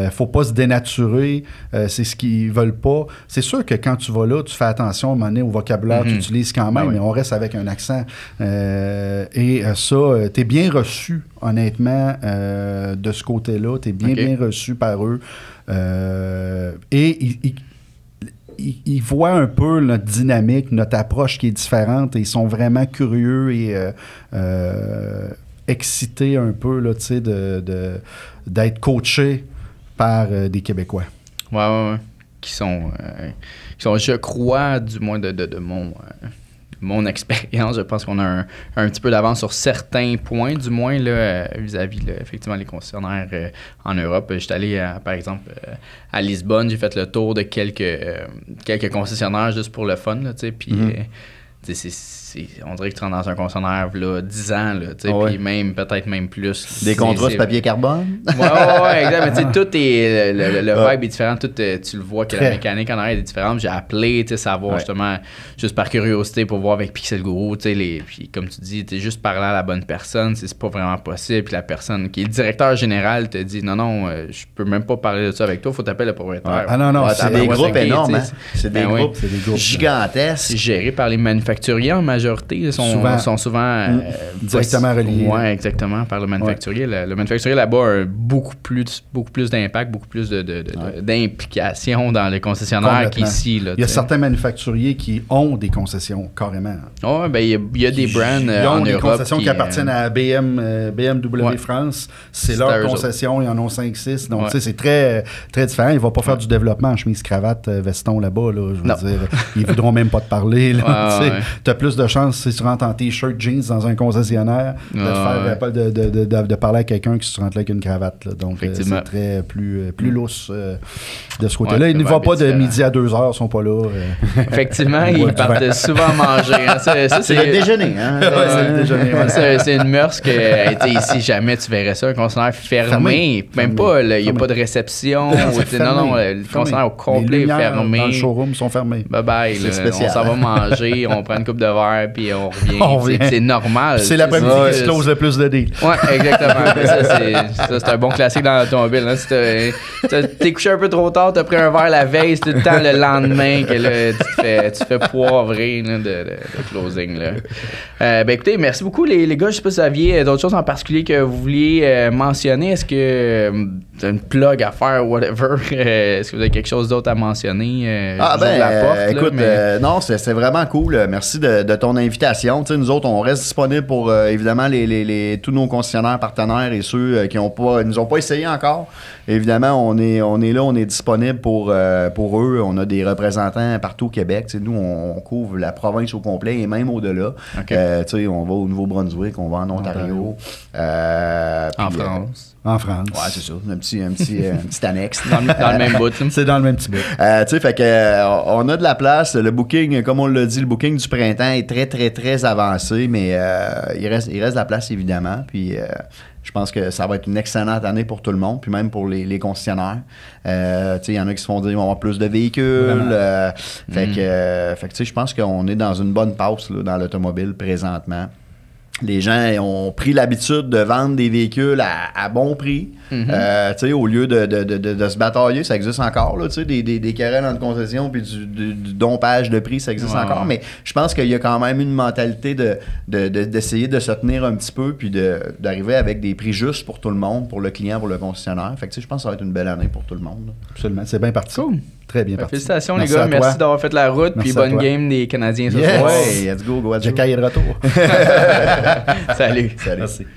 Faut pas se dénaturer. C'est ce qu'ils veulent pas. C'est sûr que quand tu vas là, tu fais attention à un moment donné au vocabulaire que tu utilises quand même, mais on reste avec un accent. Et ça, t'es bien reçu, honnêtement, de ce côté-là. T'es bien reçu par eux. Et ils voient un peu notre dynamique, notre approche qui est différente et ils sont vraiment curieux et excités un peu là, d'être coachés par des Québécois. Ouais. Qui sont, je crois, du moins de mon expérience, je pense qu'on a un petit peu d'avance sur certains points, du moins là, vis-à-vis là, effectivement les concessionnaires en Europe. J'étais allé, par exemple, à Lisbonne, j'ai fait le tour de quelques concessionnaires juste pour le fun, là, tu sais, puis on dirait que tu rentres dans un concessionnaire là, 10 ans, là, puis peut-être même plus. Des contrats sur papier carbone? Ouais, exact. Mais tu sais, tout est. Le vibe est différent. Tout, tu le vois que la mécanique en arrière est différente. J'ai appelé, tu sais, savoir justement, juste par curiosité pour voir avec Pixel Guru, tu sais, puis comme tu dis, tu es juste parler à la bonne personne, c'est pas vraiment possible. Puis la personne qui est le directeur général te dit non, je peux même pas parler de ça avec toi, faut t'appeler le propriétaire. Ah non, c'est des groupes énormes, hein? C'est des groupes gigantesques. C'est géré par les manufacturiers en majorité. Sont souvent directement reliés. Oui, exactement, par le manufacturier. Le manufacturier là-bas a beaucoup plus d'impact, beaucoup plus d'implication dans les concessionnaires qu'ici. Là, il y a certains manufacturiers qui ont des concessions, carrément. Oui, ben il y a des brands en Europe. Ils ont des concessions qui appartiennent à BMW France. C'est leur concession, ils en ont 5-6. Donc, tu sais, c'est très, très différent. Ils ne vont pas faire du développement en chemise, cravate, veston là-bas. Là, je veux dire, ils ne voudront même pas te parler. Tu as plus de chance si tu rentres en t-shirt jeans dans un concessionnaire de parler à quelqu'un que si tu rentres là avec une cravate. Là. Donc, c'est très plus lousse de ce côté-là. Ils ne vont pas de midi à 2 heures, ils ne sont pas là. Effectivement, ils partent souvent manger. Hein. C'est le déjeuner. Hein? C'est le déjeuner. C'est une mœurs que, ici, jamais tu verrais ça, un concessionnaire fermé. Même pas, il n'y a pas de réception. Non, le concessionnaire au complet est fermé. Dans le showroom sont fermés. Bye-bye. On s'en va manger, on prend une coupe de verre, puis on revient. C'est normal. C'est l'après-midi qui se close le plus de deals. Oui, exactement. Ça, c'est un bon classique dans l'automobile. Hein. Si t'es couché un peu trop tard, t'as pris un verre la veille, c'est tout le temps le lendemain que là, tu fais poivrer là, de closing. Là. Écoutez, merci beaucoup les gars. Je sais pas si vous aviez d'autres choses en particulier que vous vouliez mentionner. Est-ce que vous avez une plug à faire, whatever? Est-ce que vous avez quelque chose d'autre à mentionner? Écoute, non, c'est vraiment cool. Merci de ton invitation. T'sais, nous autres, on reste disponible pour évidemment tous nos concessionnaires partenaires et ceux qui nous ont pas essayé encore. Évidemment, on est là, on est disponible pour eux. On a des représentants partout au Québec. T'sais, nous, on couvre la province au complet et même au-delà. Okay. On va au Nouveau-Brunswick, on va en Ontario. En France. En France. Ouais, c'est ça. Un petit annexe. Dans le même bout. C'est dans le même petit bout. Fait que on a de la place. Le booking, comme on l'a dit, le booking du printemps est très, très, très avancé, mais il reste de la place, évidemment. Puis je pense que ça va être une excellente année pour tout le monde, puis même pour les concessionnaires. Il y en a qui se font dire qu'ils vont avoir plus de véhicules. Fait que je pense qu'on est dans une bonne passe là, dans l'automobile présentement. Les gens ont pris l'habitude de vendre des véhicules à bon prix. Au lieu de se batailler, ça existe encore. Là, des querelles entre concessions puis du dompage de prix, ça existe encore. Mais je pense qu'il y a quand même une mentalité d'essayer de se tenir un petit peu puis d'arriver avec des prix justes pour tout le monde, pour le client, pour le concessionnaire. Fait que, je pense que ça va être une belle année pour tout le monde. Là. Absolument. C'est bien parti. Cool. Très bien parti. Félicitations les gars. Merci d'avoir fait la route. Puis bonne game des Canadiens ce soir. Ouais, let's go. Jacques est de retour. Salut. Merci.